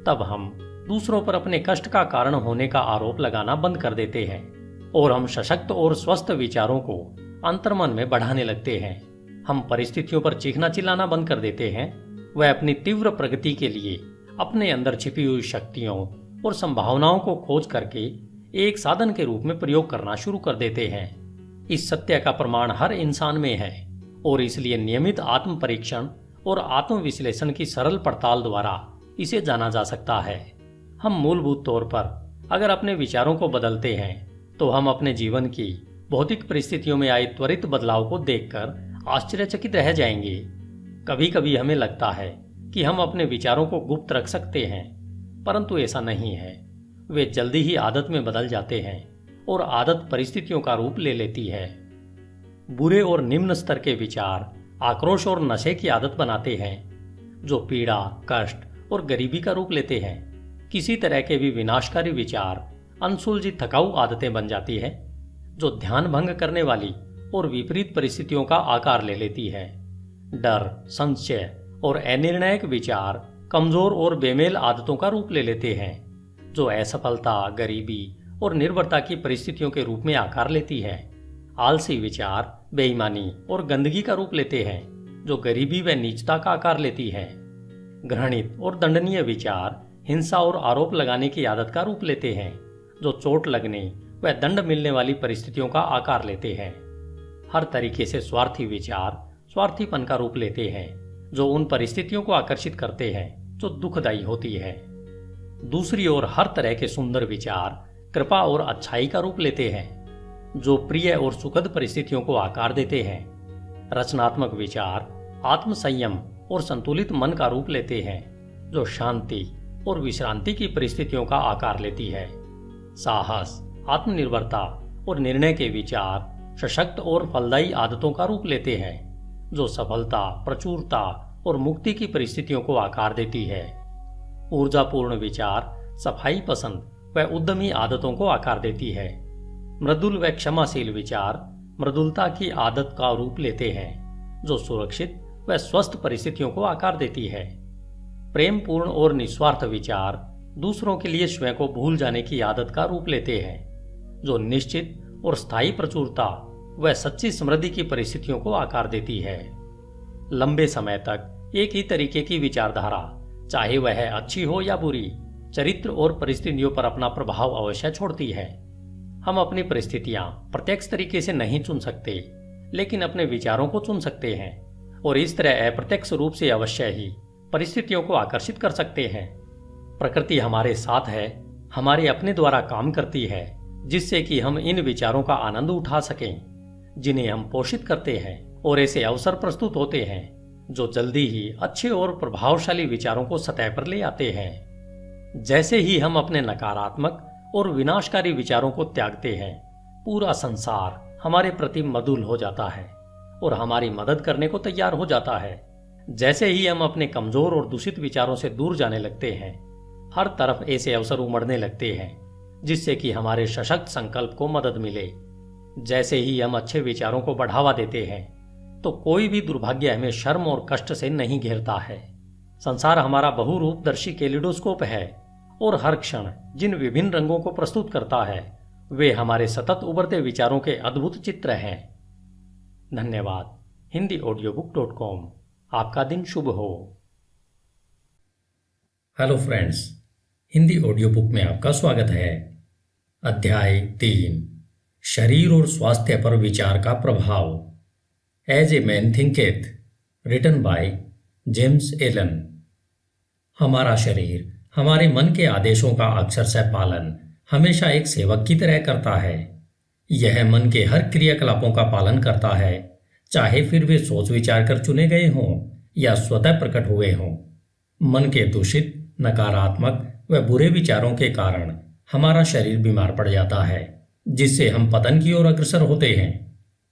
Speaker 3: तब हम दूसरों पर अपने कष्ट का कारण होने का आरोप लगाना बंद कर देते हैं और हम सशक्त और स्वस्थ विचारों को अंतर्मन में बढ़ाने लगते हैं। हम परिस्थितियों पर चीखना चिल्लाना बंद कर देते हैं। वह अपनी तीव्र प्रगति के लिए अपने अंदर छिपी हुई शक्तियों और संभावनाओं को खोज करके एक साधन के रूप में प्रयोग करना शुरू कर देते हैं। इस सत्य का प्रमाण हर इंसान में है और इसलिए नियमित आत्म परीक्षण और आत्म विश्लेषण की सरल पड़ताल द्वारा इसे जाना जा सकता है। हम मूलभूत तौर पर अगर अपने विचारों को बदलते हैं तो हम अपने जीवन की भौतिक परिस्थितियों में आए त्वरित बदलाव को देखकर आश्चर्यचकित रह जाएंगे। कभी कभी हमें लगता है कि हम अपने विचारों को गुप्त रख सकते हैं, परंतु ऐसा नहीं है। वे जल्दी ही आदत में बदल जाते हैं और आदत परिस्थितियों का रूप ले लेती है। बुरे और निम्न स्तर के विचार आक्रोश और नशे की आदत बनाते हैं, जो पीड़ा, कष्ट और गरीबी का रूप लेते हैं। किसी तरह के भी विनाशकारी विचार अनसुलझी थकाऊ आदतें बन जाती है, जो ध्यान भंग करने वाली और विपरीत परिस्थितियों का आकार ले लेती है। डर, संशय और अनिर्णायक विचार कमजोर और बेमेल आदतों का रूप ले लेते हैं, जो असफलता, गरीबी और निर्भरता की परिस्थितियों के रूप में आकार लेती है। आलसी विचार बेईमानी और गंदगी का रूप लेते हैं, जो गरीबी व नीचता का आकार लेती है। घृणित और दंडनीय विचार हिंसा और आरोप लगाने की आदत का रूप लेते हैं, जो चोट लगने व दंड मिलने वाली परिस्थितियों का आकार लेते हैं। हर तरीके से स्वार्थी विचार स्वार्थीपन का रूप लेते हैं, जो उन परिस्थितियों को आकर्षित करते हैं जो दुखदायी होती है। दूसरी ओर हर तरह के सुंदर विचार कृपा और अच्छाई का रूप लेते हैं, जो प्रिय और सुखद परिस्थितियों को आकार देते हैं। रचनात्मक विचार आत्मसंयम और संतुलित मन का रूप लेते हैं, जो शांति और विश्रांति की परिस्थितियों का आकार लेती है। साहस, आत्मनिर्भरता और निर्णय के विचार सशक्त और फलदायी आदतों का रूप लेते हैं, जो सफलता, प्रचुरता और मुक्ति की परिस्थितियों को आकार देती है। ऊर्जापूर्ण विचार सफाई पसंद व उद्यमी आदतों को आकार देती है। मृदुल व क्षमाशील विचार मृदुलता की आदत का रूप लेते हैं, जो सुरक्षित व स्वस्थ परिस्थितियों को आकार देती है। प्रेमपूर्ण और निस्वार्थ विचार दूसरों के लिए स्वयं को भूल जाने की आदत का रूप लेते हैं, जो निश्चित और स्थायी प्रचुरता व सच्ची समृद्धि की परिस्थितियों को आकार देती है। लंबे समय तक एक ही तरीके की विचारधारा, चाहे वह अच्छी हो या बुरी, चरित्र और परिस्थितियों पर अपना प्रभाव अवश्य छोड़ती है। हम अपनी परिस्थितियां प्रत्यक्ष तरीके से नहीं चुन सकते, लेकिन अपने विचारों को चुन सकते हैं और इस तरह अप्रत्यक्ष रूप से अवश्य ही परिस्थितियों को आकर्षित कर सकते हैं। प्रकृति हमारे साथ है, हमारे अपने द्वारा काम करती है, जिससे कि हम इन विचारों का आनंद उठा सकें, जिन्हें हम पोषित करते हैं, और ऐसे अवसर प्रस्तुत होते हैं जो जल्दी ही अच्छे और प्रभावशाली विचारों को सतह पर ले आते हैं। जैसे ही हम अपने नकारात्मक और विनाशकारी विचारों को त्यागते हैं, पूरा संसार हमारे प्रति मधुर हो जाता है और हमारी मदद करने को तैयार हो जाता है। जैसे ही हम अपने कमजोर और दूषित विचारों से दूर जाने लगते हैं, हर तरफ ऐसे अवसर उमड़ने लगते हैं जिससे कि हमारे सशक्त संकल्प को मदद मिले। जैसे ही हम अच्छे विचारों को बढ़ावा देते हैं तो कोई भी दुर्भाग्य हमें शर्म और कष्ट से नहीं घेरता है। संसार हमारा बहुरूपदर्शी कैलिडोस्कोप है और हर क्षण जिन विभिन्न रंगों को प्रस्तुत करता है वे हमारे सतत उभरते विचारों के अद्भुत चित्र हैं। धन्यवाद। hindiaudiobook.com। आपका दिन शुभ हो।
Speaker 4: Hello friends, Hindi audio book में आपका स्वागत है। अध्याय 3, शरीर और स्वास्थ्य पर विचार का प्रभाव। As a man thinketh, written by James Allen. हमारा शरीर हमारे मन के आदेशों का अक्षरशः पालन हमेशा एक सेवक की तरह करता है। यह मन के हर क्रियाकलापों का पालन करता है, चाहे फिर वे सोच विचार कर चुने गए हों या स्वतः प्रकट हुए हों। मन के दूषित, नकारात्मक व बुरे विचारों के कारण हमारा शरीर बीमार पड़ जाता है, जिससे हम पतन की ओर अग्रसर होते हैं।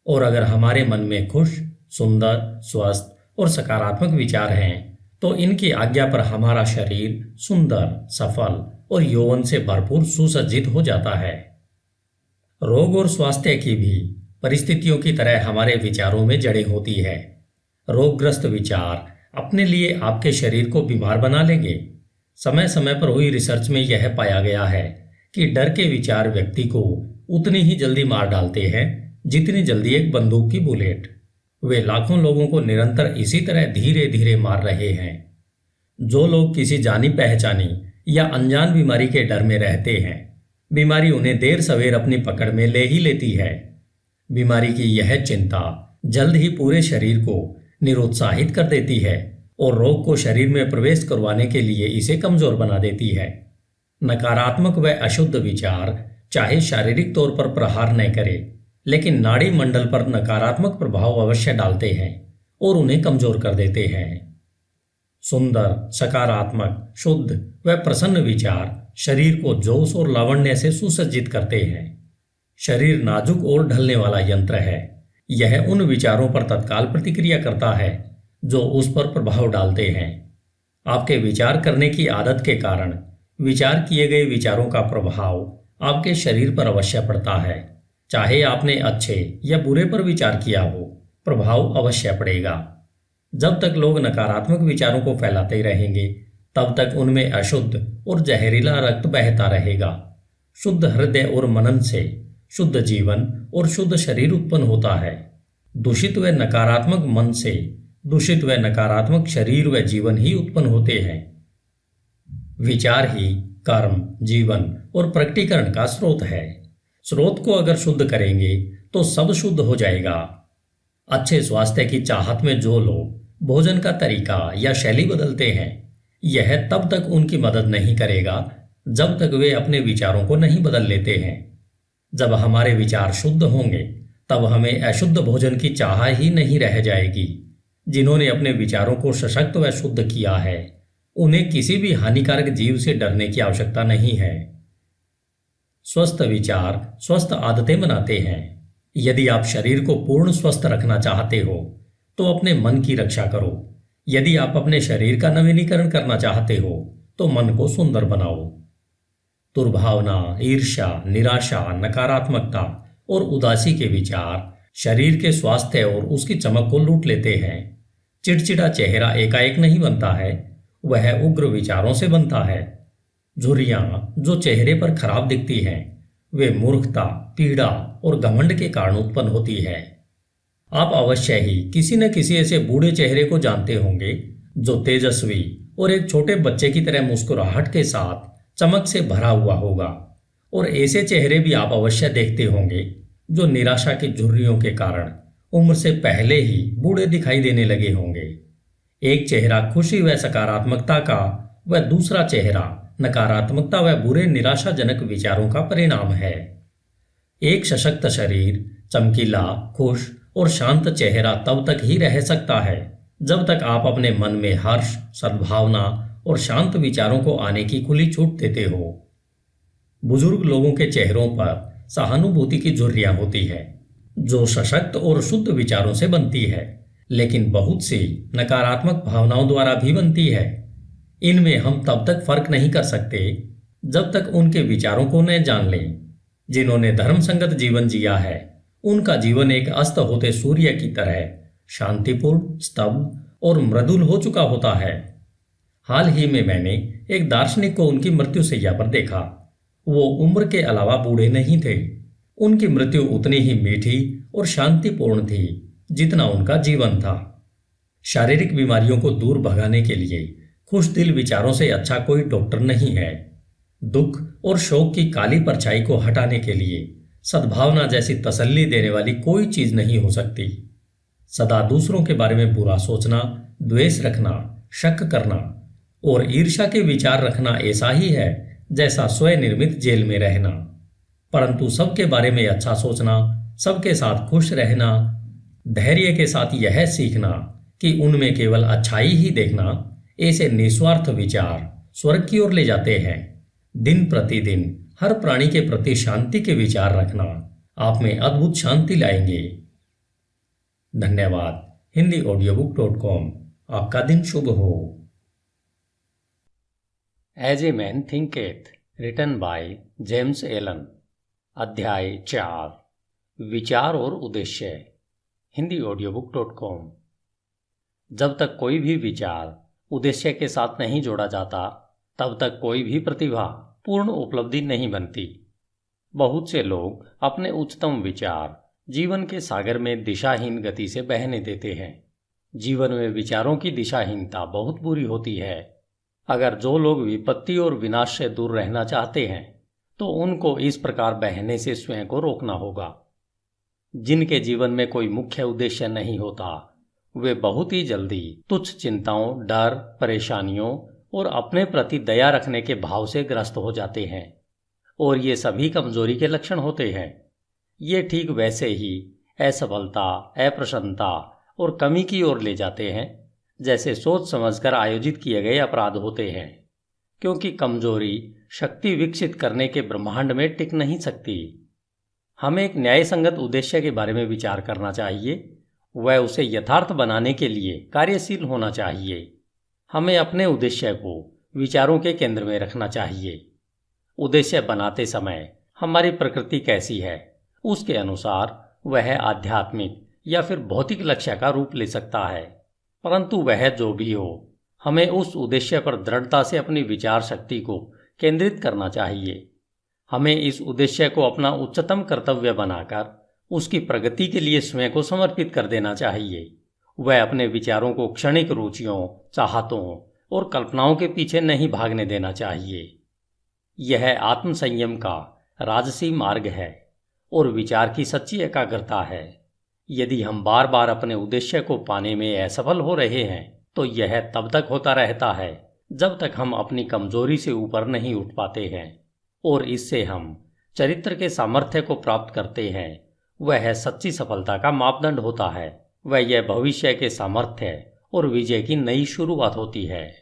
Speaker 4: और अगर हमारे मन में खुश, सुंदर, स्वस्थ और सकारात्मक विचार हैं तो इनकी आज्ञा पर हमारा शरीर सुंदर, सफल और यौवन से भरपूर सुसज्जित हो जाता है। रोग और स्वास्थ्य की भी परिस्थितियों की तरह हमारे विचारों में जड़ें होती है। रोगग्रस्त विचार अपने लिए आपके शरीर को बीमार बना लेंगे। समय समय पर हुई रिसर्च में यह पाया गया है कि डर के विचार व्यक्ति को उतनी ही जल्दी मार डालते हैं जितनी जल्दी एक बंदूक की बुलेट। वे लाखों लोगों को निरंतर इसी तरह धीरे धीरे मार रहे हैं। जो लोग किसी जानी पहचानी या अनजान बीमारी के डर में रहते हैं, बीमारी उन्हें देर सवेर अपनी पकड़ में ले ही लेती है। बीमारी की यह चिंता जल्द ही पूरे शरीर को निरुत्साहित कर देती है और रोग को शरीर में प्रवेश करवाने के लिए इसे कमजोर बना देती है। नकारात्मक व अशुद्ध विचार चाहे शारीरिक तौर पर प्रहार न करे, लेकिन नाड़ी मंडल पर नकारात्मक प्रभाव अवश्य डालते हैं और उन्हें कमजोर कर देते हैं। सुंदर, सकारात्मक, शुद्ध व प्रसन्न विचार शरीर को जोश और लावण्य से सुसज्जित करते हैं। शरीर नाजुक और ढलने वाला यंत्र है। यह उन विचारों पर तत्काल प्रतिक्रिया करता है जो उस पर प्रभाव डालते हैं। आपके विचार करने की आदत के कारण विचार किए गए विचारों का प्रभाव आपके शरीर पर अवश्य पड़ता है। चाहे आपने अच्छे या बुरे पर विचार किया हो, प्रभाव अवश्य पड़ेगा। जब तक लोग नकारात्मक विचारों को फैलाते रहेंगे, तब तक उनमें अशुद्ध और जहरीला रक्त बहता रहेगा। शुद्ध हृदय और मनन से शुद्ध जीवन और शुद्ध शरीर उत्पन्न होता है। दूषित व नकारात्मक मन से दूषित व नकारात्मक शरीर व जीवन ही उत्पन्न होते हैं। विचार ही कर्म, जीवन और प्रकटीकरण का स्रोत है। स्रोत को अगर शुद्ध करेंगे तो सब शुद्ध हो जाएगा। अच्छे स्वास्थ्य की चाहत में जो लोग भोजन का तरीका या शैली बदलते हैं, यह तब तक उनकी मदद नहीं करेगा जब तक वे अपने विचारों को नहीं बदल लेते हैं। जब हमारे विचार शुद्ध होंगे, तब हमें अशुद्ध भोजन की चाह ही नहीं रह जाएगी। जिन्होंने अपने विचारों को सशक्त व शुद्ध किया है, उन्हें किसी भी हानिकारक जीव से डरने की आवश्यकता नहीं है। स्वस्थ विचार स्वस्थ आदतें बनाते हैं। यदि आप शरीर को पूर्ण स्वस्थ रखना चाहते हो तो अपने मन की रक्षा करो। यदि आप अपने शरीर का नवीनीकरण करना चाहते हो तो मन को सुंदर बनाओ। दुर्भावना, ईर्ष्या, निराशा, नकारात्मकता और उदासी के विचार शरीर के स्वास्थ्य और उसकी चमक को लूट लेते हैं। चिड़चिड़ा चेहरा एकाएक नहीं बनता है, वह उग्र विचारों से बनता है। झुर्रियां जो चेहरे पर खराब दिखती हैं, वे मूर्खता, पीड़ा और घमंड के कारण उत्पन्न होती है। आप अवश्य ही किसी न किसी ऐसे बूढ़े चेहरे को जानते होंगे जो तेजस्वी और एक छोटे बच्चे की तरह मुस्कुराहट के साथ चमक से भरा हुआ होगा। और ऐसे चेहरे भी आप अवश्य देखते होंगे जो निराशा की झुर्रियों के कारण उम्र से पहले ही बूढ़े दिखाई देने लगे होंगे। एक चेहरा खुशी व सकारात्मकता का व दूसरा चेहरा नकारात्मकता व बुरे निराशाजनक विचारों का परिणाम है। एक सशक्त शरीर, चमकीला, खुश और शांत चेहरा तब तक ही रह सकता है जब तक आप अपने मन में हर्ष, सद्भावना और शांत विचारों को आने की खुली छूट देते हो। बुजुर्ग लोगों के चेहरों पर सहानुभूति की झुर्रियां होती है, जो सशक्त और शुद्ध विचारों से बनती है, लेकिन बहुत सी नकारात्मक भावनाओं द्वारा भी बनती है। इनमें हम तब तक फर्क नहीं कर सकते जब तक उनके विचारों को न जान लें। जिन्होंने धर्मसंगत जीवन जिया है, उनका जीवन एक अस्त होते सूर्य की तरह शांतिपूर्ण, स्तब्ध और मृदुल हो चुका होता है। हाल ही में मैंने एक दार्शनिक को उनकी मृत्युशैया पर देखा। वो उम्र के अलावा बूढ़े नहीं थे। उनकी मृत्यु उतनी ही मीठी और शांतिपूर्ण थी जितना उनका जीवन था। शारीरिक बीमारियों को दूर भगाने के लिए खुश दिल विचारों से अच्छा कोई डॉक्टर नहीं है। दुख और शोक की काली परछाई को हटाने के लिए सद्भावना जैसी तसल्ली देने वाली कोई चीज नहीं हो सकती। सदा दूसरों के बारे में बुरा सोचना, द्वेष रखना, शक करना और ईर्ष्या के विचार रखना ऐसा ही है जैसा स्वनिर्मित जेल में रहना। परंतु सबके बारे में अच्छा सोचना, सबके साथ खुश रहना, धैर्य के साथ यह सीखना कि उनमें केवल अच्छाई ही देखना, ऐसे निस्वार्थ विचार स्वर्ग की ओर ले जाते हैं। दिन प्रतिदिन हर प्राणी के प्रति शांति के विचार रखना आप में अद्भुत शांति लाएंगे। धन्यवाद। HindiAudiobook.com। आपका दिन शुभ हो।
Speaker 3: As a man thinketh, written by James Allen. अध्याय 4, विचार और उद्देश्य। HindiAudiobook.com। जब तक कोई भी विचार उद्देश्य के साथ नहीं जोड़ा जाता, तब तक कोई भी प्रतिभा पूर्ण उपलब्धि नहीं बनती। बहुत से लोग अपने उच्चतम विचार जीवन के सागर में दिशाहीन गति से बहने देते हैं। जीवन में विचारों की दिशाहीनता बहुत बुरी होती है। अगर जो लोग विपत्ति और विनाश से दूर रहना चाहते हैं, तो उनको इस प्रकार बहने से स्वयं को रोकना होगा। जिनके जीवन में कोई मुख्य उद्देश्य नहीं होता, वे बहुत ही जल्दी तुच्छ चिंताओं, डर, परेशानियों और अपने प्रति दया रखने के भाव से ग्रस्त हो जाते हैं, और ये सभी कमजोरी के लक्षण होते हैं। ये ठीक वैसे ही असफलता, अप्रसन्नता और कमी की ओर ले जाते हैं जैसे सोच समझकर आयोजित किए गए अपराध होते हैं, क्योंकि कमजोरी शक्ति विकसित करने के ब्रह्मांड में टिक नहीं सकती। हमें एक न्यायसंगत उद्देश्य के बारे में विचार करना चाहिए। वह उसे यथार्थ बनाने के लिए कार्यशील होना चाहिए। हमें अपने उद्देश्य को विचारों के केंद्र में रखना चाहिए। उद्देश्य बनाते समय हमारी प्रकृति कैसी है, उसके अनुसार वह आध्यात्मिक या फिर भौतिक लक्ष्य का रूप ले सकता है। परंतु वह जो भी हो, हमें उस उद्देश्य पर दृढ़ता से अपनी विचार शक्ति को केंद्रित करना चाहिए। हमें इस उद्देश्य को अपना उच्चतम कर्तव्य बनाकर उसकी प्रगति के लिए स्वयं को समर्पित कर देना चाहिए। वह अपने विचारों को क्षणिक रुचियों, चाहतों और कल्पनाओं के पीछे नहीं भागने देना चाहिए। यह आत्मसंयम का राजसी मार्ग है और विचार की सच्ची एकाग्रता है। यदि हम बार बार अपने उद्देश्य को पाने में असफल हो रहे हैं, तो यह तब तक होता रहता है जब तक हम अपनी कमजोरी से ऊपर नहीं उठ पाते हैं, और इससे हम चरित्र के सामर्थ्य को प्राप्त करते हैं। वह सच्ची सफलता का मापदंड होता है। वह यह भविष्य के सामर्थ्य और विजय की नई शुरुआत होती है।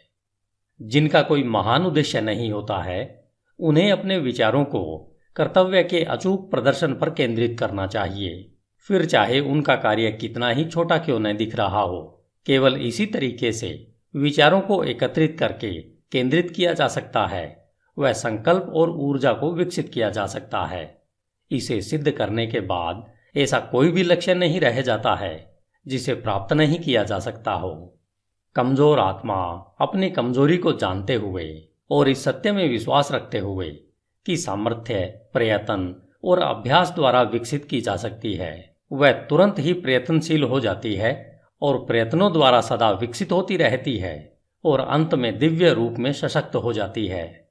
Speaker 3: जिनका कोई महान उद्देश्य नहीं होता है, उन्हें अपने विचारों को कर्तव्य के अचूक प्रदर्शन पर केंद्रित करना चाहिए, फिर चाहे उनका कार्य कितना ही छोटा क्यों न दिख रहा हो। केवल इसी तरीके से विचारों को एकत्रित करके केंद्रित किया जा सकता है। वह संकल्प और ऊर्जा को विकसित किया जा सकता है। इसे सिद्ध करने के बाद ऐसा कोई भी लक्ष्य नहीं रह जाता है जिसे प्राप्त नहीं किया जा सकता हो। कमजोर आत्मा अपनी कमजोरी को जानते हुए और इस सत्य में विश्वास रखते हुए कि सामर्थ्य प्रयत्न और अभ्यास द्वारा विकसित की जा सकती है, वह तुरंत ही प्रयत्नशील हो जाती है और प्रयत्नों द्वारा सदा विकसित होती रहती है और अंत में दिव्य रूप में सशक्त हो जाती है।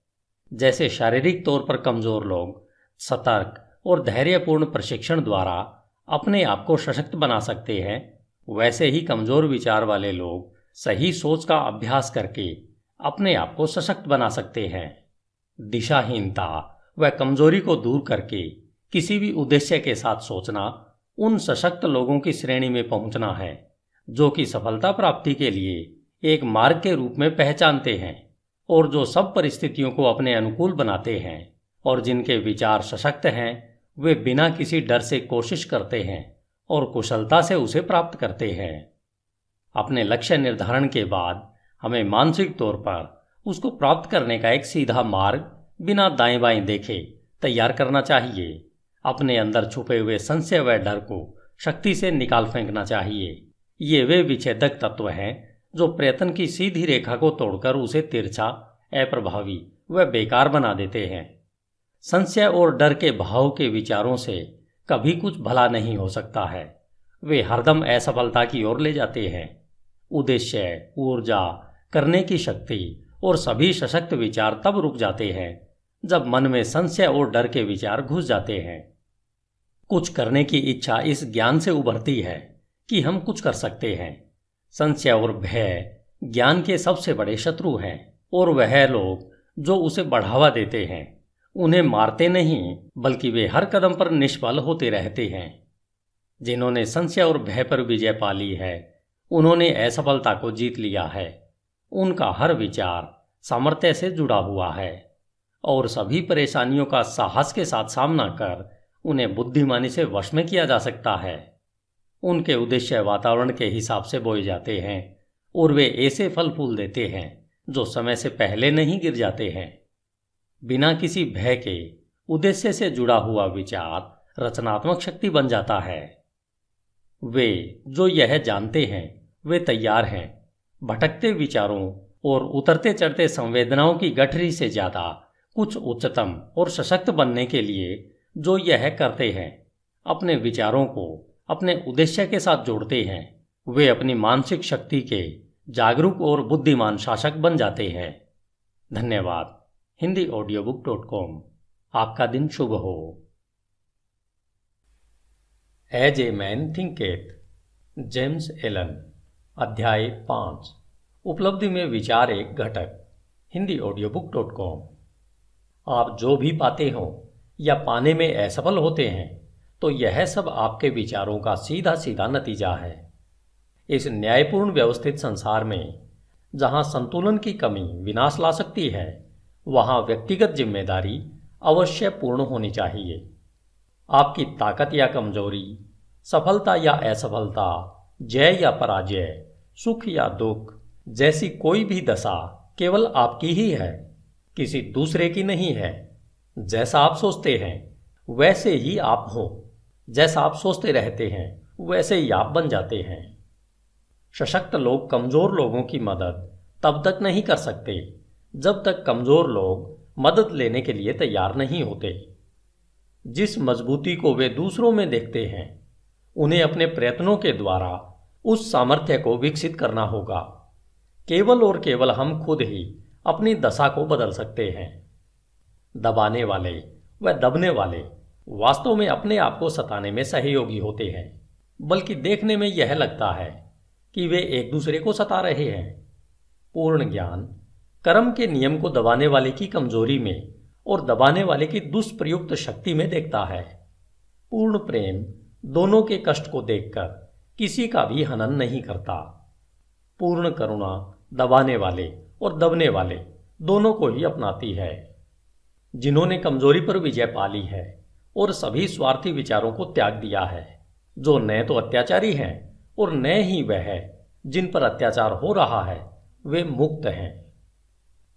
Speaker 3: जैसे शारीरिक तौर पर कमजोर लोग सतर्क और धैर्यपूर्ण प्रशिक्षण द्वारा अपने आप को सशक्त बना सकते हैं, वैसे ही कमजोर विचार वाले लोग सही सोच का अभ्यास करके अपने आप को सशक्त बना सकते हैं। दिशाहीनता व कमजोरी को दूर करके किसी भी उद्देश्य के साथ सोचना उन सशक्त लोगों की श्रेणी में पहुंचना है जो कि सफलता प्राप्ति के लिए एक मार्ग के रूप में पहचानते हैं और जो सब परिस्थितियों को अपने अनुकूल बनाते हैं और जिनके विचार सशक्त हैं, वे बिना किसी डर से कोशिश करते हैं और कुशलता से उसे प्राप्त करते हैं। अपने लक्ष्य निर्धारण के बाद हमें मानसिक तौर पर उसको प्राप्त करने का एक सीधा मार्ग बिना दाएं बाएं देखे तैयार करना चाहिए। अपने अंदर छुपे हुए संशय व डर को शक्ति से निकाल फेंकना चाहिए। ये वे विच्छेदक तत्व हैं जो प्रयत्न की सीधी रेखा को तोड़कर उसे तिरछा, अप्रभावी व बेकार बना देते हैं। संशय और डर के भाव के विचारों से कभी कुछ भला नहीं हो सकता है। वे हरदम असफलता की ओर ले जाते हैं। उद्देश्य, ऊर्जा, करने की शक्ति और सभी सशक्त विचार तब रुक जाते हैं जब मन में संशय और डर के विचार घुस जाते हैं। कुछ करने की इच्छा इस ज्ञान से उभरती है कि हम कुछ कर सकते हैं। संशय और भय ज्ञान के सबसे बड़े शत्रु हैं और वह लोग जो उसे बढ़ावा देते हैं उन्हें मारते नहीं, बल्कि वे हर कदम पर निष्फल होते रहते हैं। जिन्होंने संशय और भय पर विजय पा ली है, उन्होंने असफलता को जीत लिया है। उनका हर विचार सामर्थ्य से जुड़ा हुआ है और सभी परेशानियों का साहस के साथ सामना कर उन्हें बुद्धिमानी से वश में किया जा सकता है। उनके उद्देश्य वातावरण के हिसाब से बोए जाते हैं और वे ऐसे फल फूल देते हैं जो समय से पहले नहीं गिर जाते हैं। बिना किसी भय के उद्देश्य से जुड़ा हुआ विचार रचनात्मक शक्ति बन जाता है। वे जो यह जानते हैं वे तैयार हैं भटकते विचारों और उतरते चढ़ते संवेदनाओं की गठरी से ज़्यादा कुछ उच्चतम और सशक्त बनने के लिए जो यह करते हैं, अपने विचारों को अपने उद्देश्य के साथ जोड़ते हैं। वे अपनी मानसिक शक्ति के जागरूक और बुद्धिमान शासक बन जाते हैं। धन्यवाद। HindiAudiobook.com। आपका दिन शुभ हो। As a man thinketh, James Allen. अध्याय 5। उपलब्धि में विचार एक घटक। HindiAudiobook.com। आप जो भी पाते हो या पाने में असफल होते हैं तो यह सब आपके विचारों का सीधा सीधा नतीजा है। इस न्यायपूर्ण व्यवस्थित संसार में जहां संतुलन की कमी विनाश ला सकती है, वहां व्यक्तिगत जिम्मेदारी अवश्य पूर्ण होनी चाहिए। आपकी ताकत या कमजोरी, सफलता या असफलता, जय या पराजय, सुख या दुख जैसी कोई भी दशा केवल आपकी ही है, किसी दूसरे की नहीं है। जैसा आप सोचते हैं वैसे ही आप हो। जैसा आप सोचते रहते हैं वैसे ही आप बन जाते हैं। सशक्त लोग कमजोर लोगों की मदद तब तक नहीं कर सकते जब तक कमजोर लोग मदद लेने के लिए तैयार नहीं होते। जिस मजबूती को वे दूसरों में देखते हैं, उन्हें अपने प्रयत्नों के द्वारा उस सामर्थ्य को विकसित करना होगा। केवल और केवल हम खुद ही अपनी दशा को बदल सकते हैं। दबाने वाले व दबने वाले वास्तव में अपने आप को सताने में सहयोगी होते हैं, बल्कि देखने में यह लगता है कि वे एक दूसरे को सता रहे हैं। पूर्ण ज्ञान कर्म के नियम को दबाने वाले की कमजोरी में और दबाने वाले की दुष्प्रयुक्त शक्ति में देखता है। पूर्ण प्रेम दोनों के कष्ट को देखकर किसी का भी हनन नहीं करता। पूर्ण करुणा दबाने वाले और दबने वाले दोनों को ही अपनाती है। जिन्होंने कमजोरी पर विजय पा ली है और सभी स्वार्थी विचारों को त्याग दिया है, जो न तो अत्याचारी हैं और न ही वह जिन पर अत्याचार हो रहा है, वे मुक्त हैं।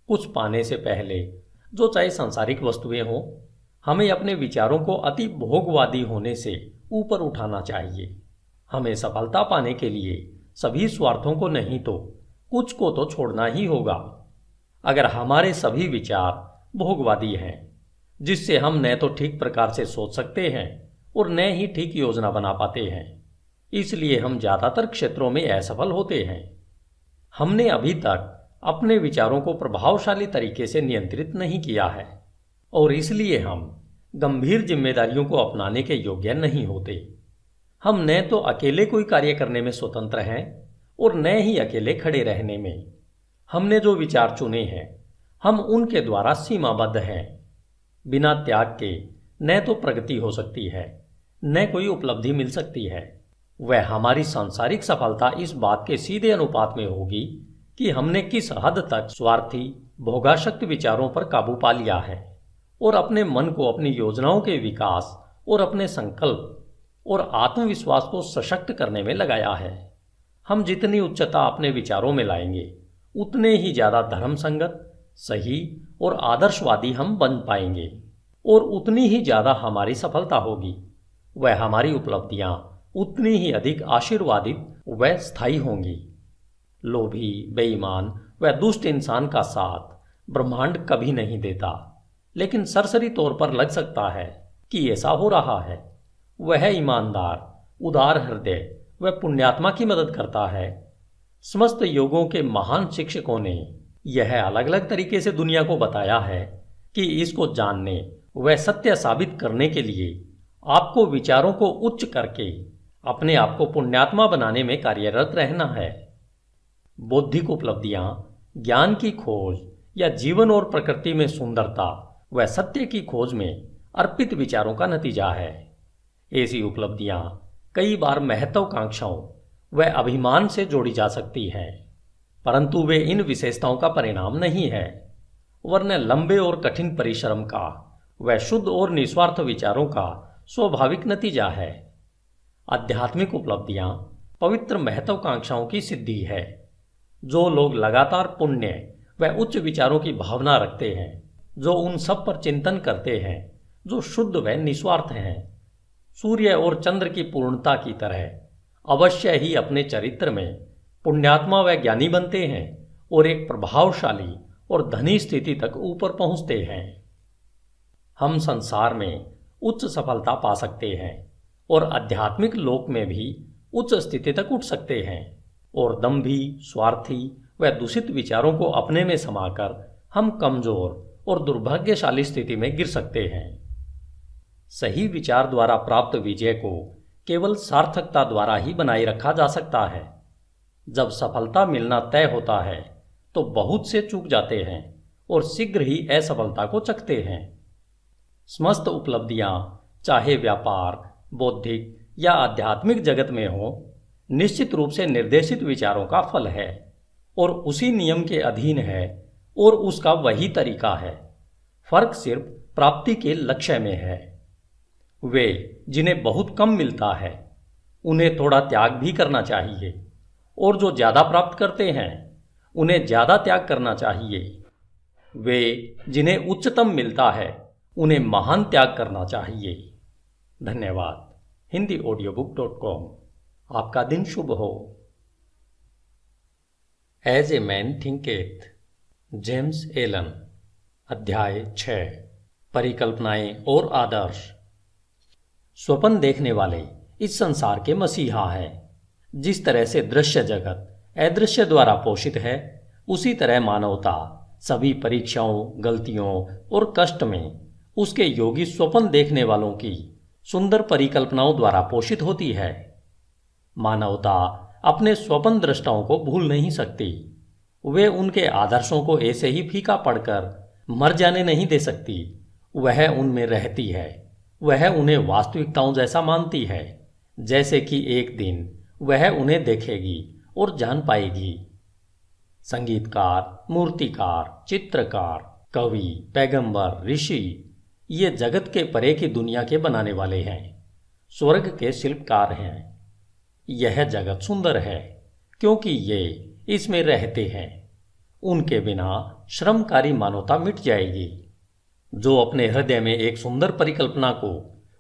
Speaker 3: कुछ पाने से पहले, जो चाहे सांसारिक वस्तुएं हों, हमें अपने विचारों को अति भोगवादी होने से ऊपर उठाना चाहिए। हमें सफलता पाने के लिए सभी स्वार्थों को नहीं तो कुछ को तो छोड़ना ही होगा। अगर हमारे सभी विचार भोगवादी हैं, जिससे हम न तो ठीक प्रकार से सोच सकते हैं और न ही ठीक योजना बना पाते हैं, इसलिए हम ज़्यादातर क्षेत्रों में असफल होते हैं। हमने अभी तक अपने विचारों को प्रभावशाली तरीके से नियंत्रित नहीं किया है और इसलिए हम गंभीर जिम्मेदारियों को अपनाने के योग्य नहीं होते। हम न तो अकेले कोई कार्य करने में स्वतंत्र हैं और न ही अकेले खड़े रहने में। हमने जो विचार चुने हैं, हम उनके द्वारा सीमाबद्ध हैं। बिना त्याग के न तो प्रगति हो सकती है, न कोई उपलब्धि मिल सकती है। वह हमारी सांसारिक सफलता इस बात के सीधे अनुपात में होगी कि हमने किस हद तक स्वार्थी भोगाशक्त विचारों पर काबू पा लिया है और अपने मन को अपनी योजनाओं के विकास और अपने संकल्प और आत्मविश्वास को सशक्त करने में लगाया है। हम जितनी उच्चता अपने विचारों में लाएंगे, उतने ही ज़्यादा धर्म संगत, सही और आदर्शवादी हम बन पाएंगे और उतनी ही ज़्यादा हमारी सफलता होगी। वह हमारी उपलब्धियां उतनी ही अधिक आशीर्वादित व स्थायी होंगी। लोभी, बेईमान व दुष्ट इंसान का साथ ब्रह्मांड कभी नहीं देता, लेकिन सरसरी तौर पर लग सकता है कि ऐसा हो रहा है। वह ईमानदार, उदार हृदय व पुण्यात्मा की मदद करता है। समस्त योगों के महान शिक्षकों ने यह अलग अलग तरीके से दुनिया को बताया है कि इसको जानने व सत्य साबित करने के लिए आपको विचारों को उच्च करके अपने आप को पुण्यात्मा बनाने में कार्यरत रहना है। बौद्धिक उपलब्धियां, ज्ञान की खोज या जीवन और प्रकृति में सुंदरता व सत्य की खोज में अर्पित विचारों का नतीजा है। ऐसी उपलब्धियां कई बार महत्वाकांक्षाओं व अभिमान से जोड़ी जा सकती हैं, परंतु वे इन विशेषताओं का परिणाम नहीं है, वरन लंबे और कठिन परिश्रम का व शुद्ध और निस्वार्थ विचारों का स्वाभाविक नतीजा है। आध्यात्मिक उपलब्धियां पवित्र महत्वाकांक्षाओं की सिद्धि है। जो लोग लगातार पुण्य व उच्च विचारों की भावना रखते हैं, जो उन सब पर चिंतन करते हैं जो शुद्ध व निस्वार्थ हैं, सूर्य और चंद्र की पूर्णता की तरह अवश्य ही अपने चरित्र में पुण्यात्मा व ज्ञानी बनते हैं और एक प्रभावशाली और धनी स्थिति तक ऊपर पहुंचते हैं। हम संसार में उच्च सफलता पा सकते हैं और आध्यात्मिक लोक में भी उच्च स्थिति तक उठ सकते हैं, और दंभी, स्वार्थी व दूषित विचारों को अपने में समाकर हम कमजोर और दुर्भाग्यशाली स्थिति में गिर सकते हैं। सही विचार द्वारा प्राप्त विजय को केवल सार्थकता द्वारा ही बनाए रखा जा सकता है। जब सफलता मिलना तय होता है तो बहुत से चूक जाते हैं और शीघ्र ही असफलता को चखते हैं। समस्त उपलब्धियां, चाहे व्यापार, बौद्धिक या आध्यात्मिक जगत में हो, निश्चित रूप से निर्देशित विचारों का फल है और उसी नियम के अधीन है और उसका वही तरीका है। फर्क सिर्फ प्राप्ति के लक्ष्य में है। वे जिन्हें बहुत कम मिलता है, उन्हें थोड़ा त्याग भी करना चाहिए, और जो ज़्यादा प्राप्त करते हैं, उन्हें ज़्यादा त्याग करना चाहिए। वे जिन्हें उच्चतम मिलता है, उन्हें महान त्याग करना चाहिए। धन्यवाद। HindiAudiobook.com। आपका दिन शुभ हो। As a man thinketh, James Allen. अध्याय 6। परिकल्पनाएं और आदर्श। स्वप्न देखने वाले इस संसार के मसीहा हैं। जिस तरह से दृश्य जगत अदृश्य द्वारा पोषित है, उसी तरह मानवता सभी परीक्षाओं, गलतियों और कष्ट में उसके योगी स्वप्न देखने वालों की सुंदर परिकल्पनाओं द्वारा पोषित होती है। मानवता अपने स्वप्न दृष्टाओं को भूल नहीं सकती। वे उनके आदर्शों को ऐसे ही फीका पड़कर मर जाने नहीं दे सकती। वह उनमें रहती है। वह उन्हें वास्तविकताओं जैसा मानती है, जैसे कि एक दिन वह उन्हें देखेगी और जान पाएगी। संगीतकार, मूर्तिकार, चित्रकार, कवि, पैगंबर, ऋषि, ये जगत के परे की दुनिया के बनाने वाले हैं, स्वर्ग के शिल्पकार हैं। यह जगत सुंदर है क्योंकि ये इसमें रहते हैं। उनके बिना श्रमकारी मानवता मिट जाएगी। जो अपने हृदय में एक सुंदर परिकल्पना को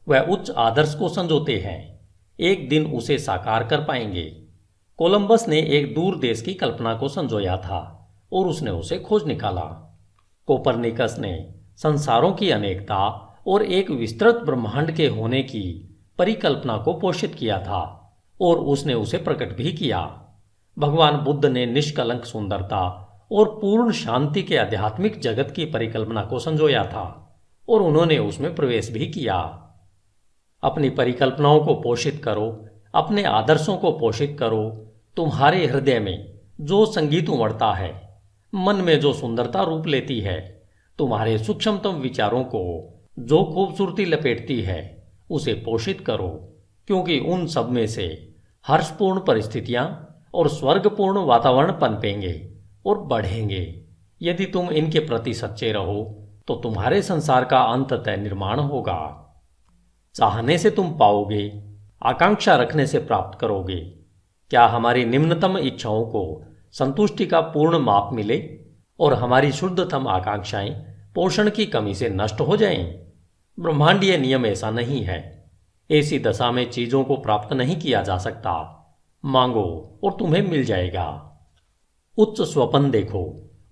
Speaker 3: व उच्च आदर्श को संजोते हैं, एक दिन उसे साकार कर पाएंगे। कोलंबस ने एक दूर देश की कल्पना को संजोया था और उसने उसे खोज निकाला। कोपरनिकस ने संसारों की अनेकता और एक विस्तृत ब्रह्मांड के होने की परिकल्पना को पोषित किया था और उसने उसे प्रकट भी किया। भगवान बुद्ध ने निष्कलंक सुंदरता और पूर्ण शांति के आध्यात्मिक जगत की परिकल्पना को संजोया था और उन्होंने उसमें प्रवेश भी किया। अपनी परिकल्पनाओं को पोषित करो, अपने आदर्शों को पोषित करो। तुम्हारे हृदय में जो संगीत उमड़ता है, मन में जो सुंदरता रूप लेती है, तुम्हारे सूक्ष्मतम विचारों को जो खूबसूरती लपेटती है, उसे पोषित करो, क्योंकि उन सब में से हर्षपूर्ण परिस्थितियां और स्वर्गपूर्ण वातावरण पनपेंगे और बढ़ेंगे। यदि तुम इनके प्रति सच्चे रहो तो तुम्हारे संसार का अंततः निर्माण होगा। चाहने से तुम पाओगे, आकांक्षा रखने से प्राप्त करोगे। क्या हमारी निम्नतम इच्छाओं को संतुष्टि का पूर्ण माप मिले और हमारी शुद्धतम आकांक्षाएं पोषण की कमी से नष्ट हो जाएं? ब्रह्मांडीय नियम ऐसा नहीं है। ऐसी दशा में चीजों को प्राप्त नहीं किया जा सकता। मांगो और तुम्हें मिल जाएगा। उच्च स्वप्न देखो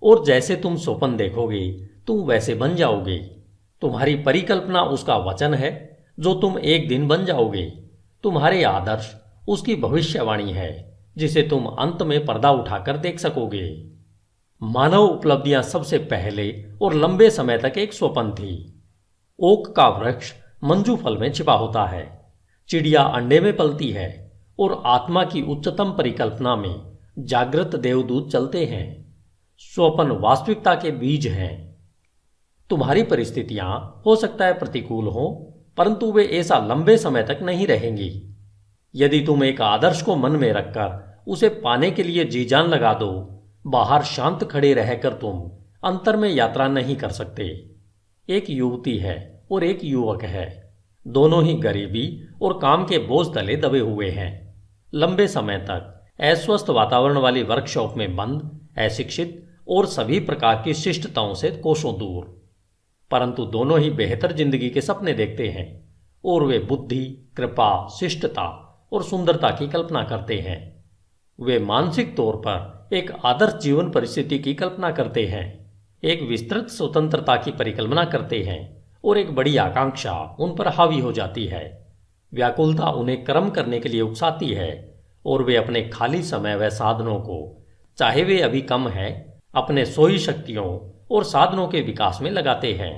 Speaker 3: और जैसे तुम स्वप्न देखोगे तुम वैसे बन जाओगे। तुम्हारी परिकल्पना उसका वचन है जो तुम एक दिन बन जाओगे। तुम्हारे आदर्श उसकी भविष्यवाणी है जिसे तुम अंत में पर्दा उठाकर देख सकोगे। मानव उपलब्धियां सबसे पहले और लंबे समय तक एक स्वप्न थी। ओक का वृक्ष मंजू फल में छिपा होता है, चिड़िया अंडे में पलती है और आत्मा की उच्चतम परिकल्पना में जागृत देवदूत चलते हैं। स्वप्न वास्तविकता के बीज हैं। तुम्हारी परिस्थितियां हो सकता है प्रतिकूल हों, परंतु वे ऐसा लंबे समय तक नहीं रहेंगी। यदि तुम एक आदर्श को मन में रखकर उसे पाने के लिए जी जान लगा दो, बाहर शांत खड़े रहकर तुम अंतर में यात्रा नहीं कर सकते। एक युवती है और एक युवक है। दोनों ही गरीबी और काम के बोझ तले दबे हुए हैं। लंबे समय तक अस्वस्थ वातावरण वाली वर्कशॉप में बंद, अशिक्षित और सभी प्रकार की शिष्टताओं से कोसों दूर। परंतु दोनों ही बेहतर जिंदगी के सपने देखते हैं और वे बुद्धि, कृपा, शिष्टता और सुंदरता की कल्पना करते हैं। वे मानसिक तौर पर एक आदर्श जीवन परिस्थिति की कल्पना करते हैं, एक विस्तृत स्वतंत्रता की परिकल्पना करते हैं और एक बड़ी आकांक्षा उन पर हावी हो जाती है। व्याकुलता उन्हें कर्म करने के लिए उकसाती है और वे अपने खाली समय व साधनों को, चाहे वे अभी कम है, अपने सोई शक्तियों और साधनों के विकास में लगाते हैं।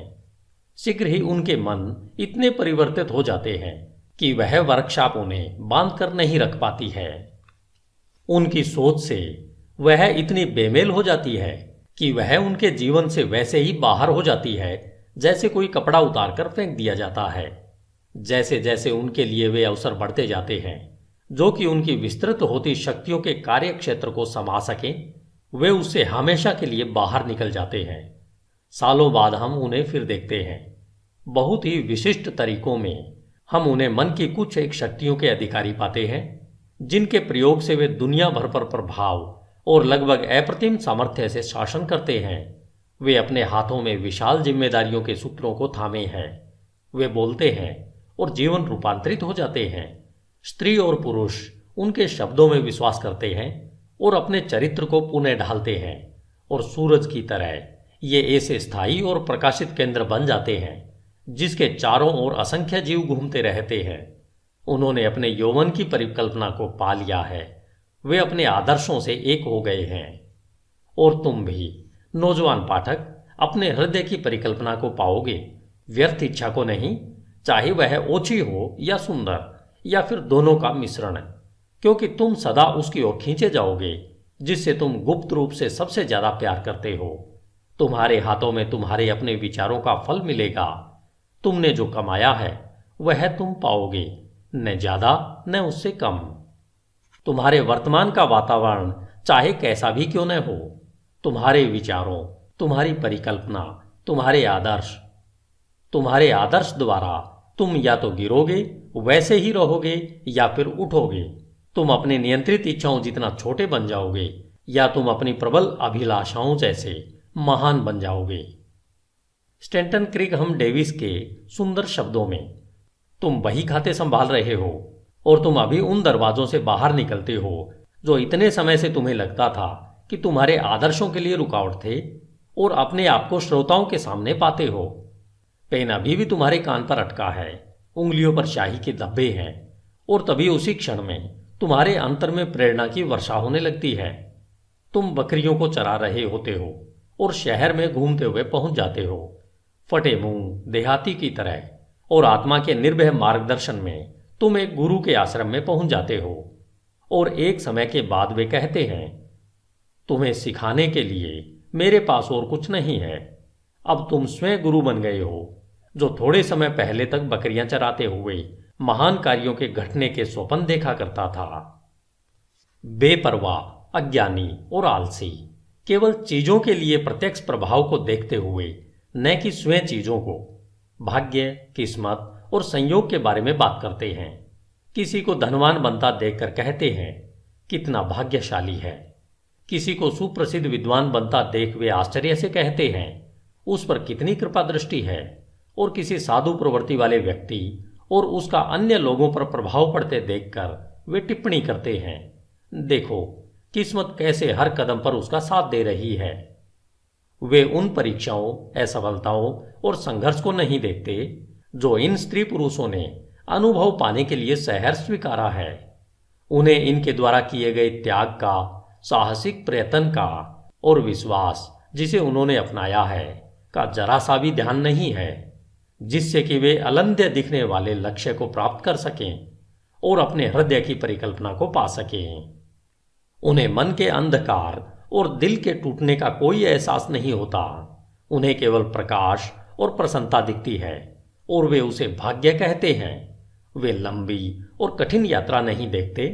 Speaker 3: शीघ्र ही उनके मन इतने परिवर्तित हो जाते हैं कि वह वर्कशॉप उन्हें बांध कर नहीं रख पाती है। उनकी सोच से वह इतनी बेमेल हो जाती है कि वह उनके जीवन से वैसे ही बाहर हो जाती है जैसे कोई कपड़ा उतार कर फेंक दिया जाता है। जैसे जैसे उनके लिए वे अवसर बढ़ते जाते हैं जो कि उनकी विस्तृत होती शक्तियों के कार्य क्षेत्र को समा सकें, वे उससे हमेशा के लिए बाहर निकल जाते हैं। सालों बाद हम उन्हें फिर देखते हैं। बहुत ही विशिष्ट तरीकों में हम उन्हें मन की कुछ एक शक्तियों के अधिकारी पाते हैं जिनके प्रयोग से वे दुनिया भर पर प्रभाव और लगभग अप्रतिम सामर्थ्य से शासन करते हैं। वे अपने हाथों में विशाल जिम्मेदारियों के सूत्रों को थामे हैं। वे बोलते हैं और जीवन रूपांतरित हो जाते हैं। स्त्री और पुरुष उनके शब्दों में विश्वास करते हैं और अपने चरित्र को पुनः ढालते हैं और सूरज की तरह ये ऐसे स्थायी और प्रकाशित केंद्र बन जाते हैं जिसके चारों ओर असंख्य जीव घूमते रहते हैं। उन्होंने अपने यौवन की परिकल्पना को पा लिया है। वे अपने आदर्शों से एक हो गए हैं। और तुम भी नौजवान पाठक अपने हृदय की परिकल्पना को पाओगे, व्यर्थ इच्छा को नहीं, चाहे वह ओछी हो या सुंदर या फिर दोनों का मिश्रण, क्योंकि तुम सदा उसकी ओर खींचे जाओगे जिससे तुम गुप्त रूप से सबसे ज्यादा प्यार करते हो। तुम्हारे हाथों में तुम्हारे अपने विचारों का फल मिलेगा। तुमने जो कमाया है वह तुम पाओगे, न ज्यादा न उससे कम। तुम्हारे वर्तमान का वातावरण चाहे कैसा भी क्यों न हो, तुम्हारे विचारों, तुम्हारी परिकल्पना, तुम्हारे आदर्श द्वारा तुम या तो गिरोगे, वैसे ही रहोगे, या फिर उठोगे। तुम अपने नियंत्रित इच्छाओं जितना छोटे बन जाओगे या तुम अपनी प्रबल अभिलाषाओं जैसे महान बन जाओगे। स्टैंटन क्रिगहम डेविस के सुंदर शब्दों में, तुम बही खाते संभाल रहे हो और तुम अभी उन दरवाजों से बाहर निकलते हो जो इतने समय से तुम्हें लगता था कि तुम्हारे आदर्शों के लिए रुकावट थे, और अपने आप को श्रोताओं के सामने पाते हो। पेन अभी भी तुम्हारे कान पर अटका है, उंगलियों पर शाही के धब्बे हैं, और तभी उसी क्षण में तुम्हारे अंतर में प्रेरणा की वर्षा होने लगती है। तुम बकरियों को चरा रहे होते हो और शहर में घूमते हुए पहुंच जाते हो, फटे मुंह देहाती की तरह, और आत्मा के निर्भय मार्गदर्शन में तुम एक गुरु के आश्रम में पहुंच जाते हो। और एक समय के बाद वे कहते हैं, तुम्हें सिखाने के लिए मेरे पास और कुछ नहीं है। अब तुम स्वयं गुरु बन गए हो, जो थोड़े समय पहले तक बकरियां चराते हुए महान कार्यों के घटने के स्वप्न देखा करता था। बेपरवाह, अज्ञानी और आलसी, केवल चीजों के लिए प्रत्यक्ष प्रभाव को देखते हुए, न कि स्वयं चीजों को। भाग्य, किस्मत और संयोग के बारे में बात करते हैं। किसी को धनवान बनता देखकर कहते हैं कितना भाग्यशाली है। किसी को सुप्रसिद्ध विद्वान बनता देख वे आश्चर्य से कहते हैं उस पर कितनी कृपा दृष्टि है। और किसी साधु प्रवृत्ति वाले व्यक्ति और उसका अन्य लोगों पर प्रभाव पड़ते देखकर वे टिप्पणी करते हैं, देखो किस्मत कैसे हर कदम पर उसका साथ दे रही है। वे उन परीक्षाओं, असफलताओं और संघर्ष को नहीं देखते जो इन स्त्री पुरुषों ने अनुभव पाने के लिए सहर्ष स्वीकारा है। उन्हें इनके द्वारा किए गए त्याग का, साहसिक प्रयत्न का और विश्वास जिसे उन्होंने अपनाया है का जरा सा भी ध्यान नहीं है, जिससे कि वे अलंध्य दिखने वाले लक्ष्य को प्राप्त कर सकें और अपने हृदय की परिकल्पना को पा सकें। उन्हें मन के अंधकार और दिल के टूटने का कोई एहसास नहीं होता। उन्हें केवल प्रकाश और प्रसन्नता दिखती है और वे उसे भाग्य कहते हैं। वे लंबी और कठिन यात्रा नहीं देखते,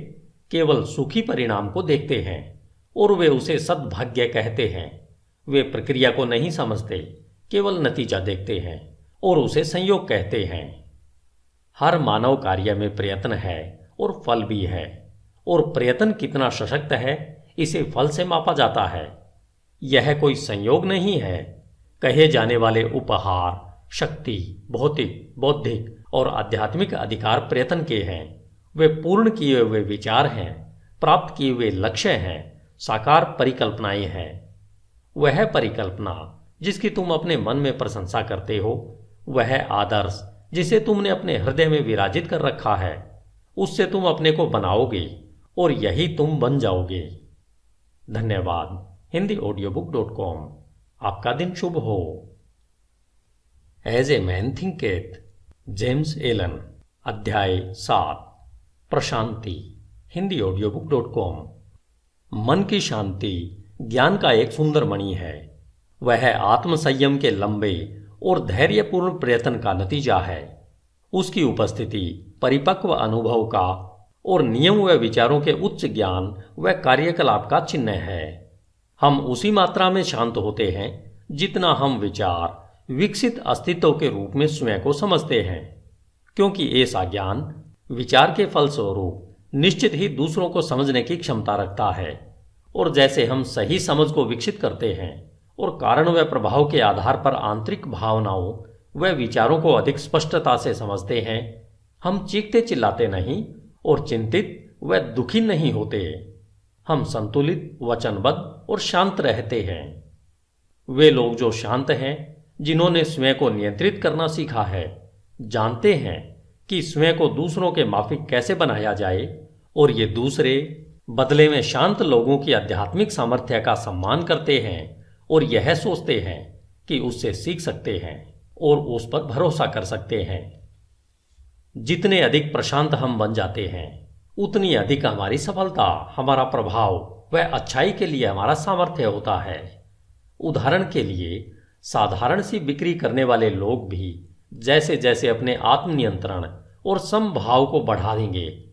Speaker 3: केवल सुखी परिणाम को देखते हैं और वे उसे सद्भाग्य कहते हैं। वे प्रक्रिया को नहीं समझते, केवल नतीजा देखते हैं और उसे संयोग कहते हैं। हर मानव कार्य में प्रयत्न है और फल भी है, और प्रयत्न कितना सशक्त है इसे फल से मापा जाता है। यह कोई संयोग नहीं है। कहे जाने वाले उपहार, शक्ति, भौतिक, बौद्धिक और आध्यात्मिक अधिकार प्रयत्न के हैं। वे पूर्ण किए हुए विचार हैं, प्राप्त किए हुए लक्ष्य हैं, साकार परिकल्पनाएं हैं। वह परिकल्पना जिसकी तुम अपने मन में प्रशंसा करते हो, वह आदर्श जिसे तुमने अपने हृदय में विराजित कर रखा है, उससे तुम अपने को बनाओगे और यही तुम बन जाओगे। धन्यवाद। HindiAudiobook.com। आपका दिन शुभ हो। As a man thinketh, James Allen. अध्याय 7, प्रशांति। HindiAudiobook.com। मन की शांति ज्ञान का एक सुंदर मणि है। वह आत्मसंयम के लंबे और धैर्यपूर्ण प्रयत्न का नतीजा है। उसकी उपस्थिति परिपक्व अनुभव का और नियम व विचारों के उच्च ज्ञान व कार्यकलाप का चिन्ह है। हम उसी मात्रा में शांत होते हैं जितना हम विचार विकसित अस्तित्व के रूप में स्वयं को समझते हैं, क्योंकि ऐसा ज्ञान विचार के फलस्वरूप निश्चित ही दूसरों को समझने की क्षमता रखता है। और जैसे हम सही समझ को विकसित करते हैं और कारण व प्रभाव के आधार पर आंतरिक भावनाओं व विचारों को अधिक स्पष्टता से समझते हैं, हम चीखते चिल्लाते नहीं और चिंतित व दुखी नहीं होते। हम संतुलित, वचनबद्ध और शांत रहते हैं। वे लोग जो शांत हैं, जिन्होंने स्वयं को नियंत्रित करना सीखा है, जानते हैं कि स्वयं को दूसरों के माफिक कैसे बनाया जाए, और ये दूसरे बदले में शांत लोगों की आध्यात्मिक सामर्थ्य का सम्मान करते हैं और यह सोचते हैं कि उससे सीख सकते हैं और उस पर भरोसा कर सकते हैं। जितने अधिक प्रशांत हम बन जाते हैं, उतनी अधिक हमारी सफलता, हमारा प्रभाव व अच्छाई के लिए हमारा सामर्थ्य होता है। उदाहरण के लिए, साधारण सी बिक्री करने वाले लोग भी जैसे जैसे अपने आत्मनियंत्रण और समभाव को बढ़ा देंगे,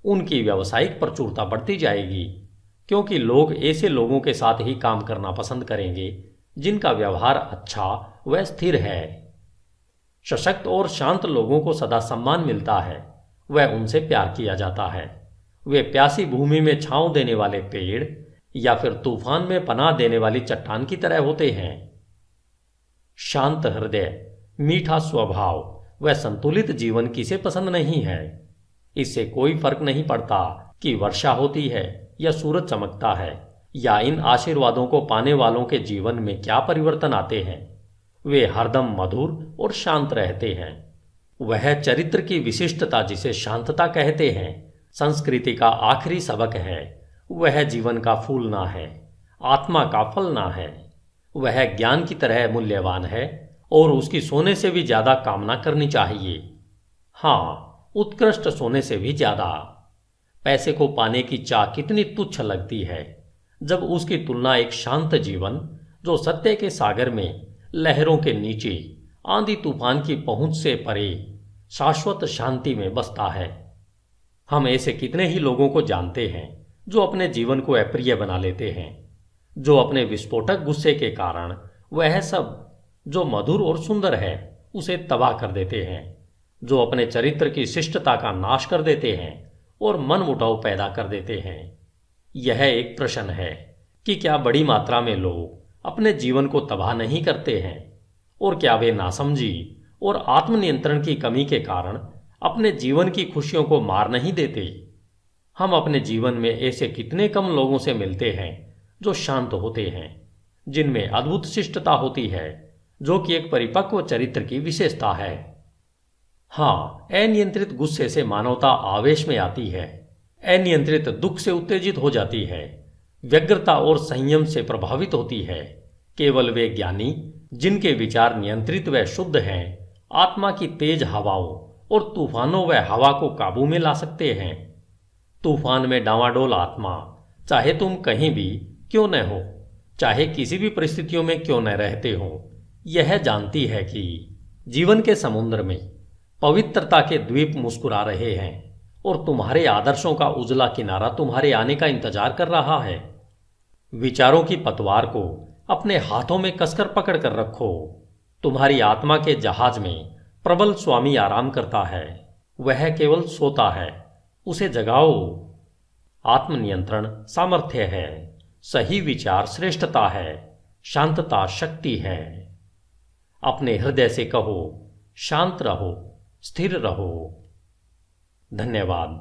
Speaker 3: उनकी व्यावसायिक प्रचुरता बढ़ती जाएगी, क्योंकि लोग ऐसे लोगों के साथ ही काम करना पसंद करेंगे जिनका व्यवहार अच्छा व स्थिर है। सशक्त और शांत लोगों को सदा सम्मान मिलता है, वह उनसे प्यार किया जाता है। वे प्यासी भूमि में छांव देने वाले पेड़ या फिर तूफान में पनाह देने वाली चट्टान की तरह होते हैं। शांत हृदय, मीठा स्वभाव व संतुलित जीवन किसे पसंद नहीं है। इससे कोई फर्क नहीं पड़ता कि वर्षा होती है या सूरज चमकता है, या इन आशीर्वादों को पाने वालों के जीवन में क्या परिवर्तन आते हैं। वे हरदम मधुर और शांत रहते हैं। वह चरित्र की विशिष्टता जिसे शांतता कहते हैं, संस्कृति का आखिरी सबक है। वह जीवन का फूलना है, आत्मा का फलना है। वह ज्ञान की तरह मूल्यवान है और उसकी सोने से भी ज्यादा कामना करनी चाहिए। हाँ, उत्कृष्ट सोने से भी ज्यादा। पैसे को पाने की चाह कितनी तुच्छ लगती है जब उसकी तुलना एक शांत जीवन, जो सत्य के सागर में लहरों के नीचे आंधी तूफान की पहुंच से परे शाश्वत शांति में बसता है। हम ऐसे कितने ही लोगों को जानते हैं जो अपने जीवन को अप्रिय बना लेते हैं। जो अपने विस्फोटक गुस्से के कारण वह सब जो मधुर और सुंदर है उसे तबाह कर देते हैं, जो अपने चरित्र की शिष्टता का नाश कर देते हैं और मनमुटाव पैदा कर देते हैं। यह एक प्रश्न है कि क्या बड़ी मात्रा में लोग अपने जीवन को तबाह नहीं करते हैं, और क्या वे नासमझी और आत्मनियंत्रण की कमी के कारण अपने जीवन की खुशियों को मार नहीं देते। हम अपने जीवन में ऐसे कितने कम लोगों से मिलते हैं जो शांत होते हैं, जिनमें अद्भुत शिष्टता होती है, जो कि एक परिपक्व चरित्र की विशेषता है। हाँ, अनियंत्रित गुस्से से मानवता आवेश में आती है, अनियंत्रित दुख से उत्तेजित हो जाती है, व्यग्रता और संयम से प्रभावित होती है। केवल वे ज्ञानी जिनके विचार नियंत्रित व शुद्ध हैं, आत्मा की तेज हवाओं और तूफानों व हवा को काबू में ला सकते हैं। तूफान में डांवाडोल आत्मा, चाहे तुम कहीं भी क्यों न हो, चाहे किसी भी परिस्थितियों में क्यों न रहते हो, यह जानती है कि जीवन के समुद्र में पवित्रता के द्वीप मुस्कुरा रहे हैं और तुम्हारे आदर्शों का उजला किनारा तुम्हारे आने का इंतजार कर रहा है। विचारों की पतवार को अपने हाथों में कसकर पकड़ कर रखो। तुम्हारी आत्मा के जहाज में प्रबल स्वामी आराम करता है, वह केवल सोता है, उसे जगाओ। आत्मनियंत्रण सामर्थ्य है, सही विचार श्रेष्ठता है, शांतता शक्ति है। अपने हृदय से कहो, शांत रहो, स्थिर रहो। धन्यवाद।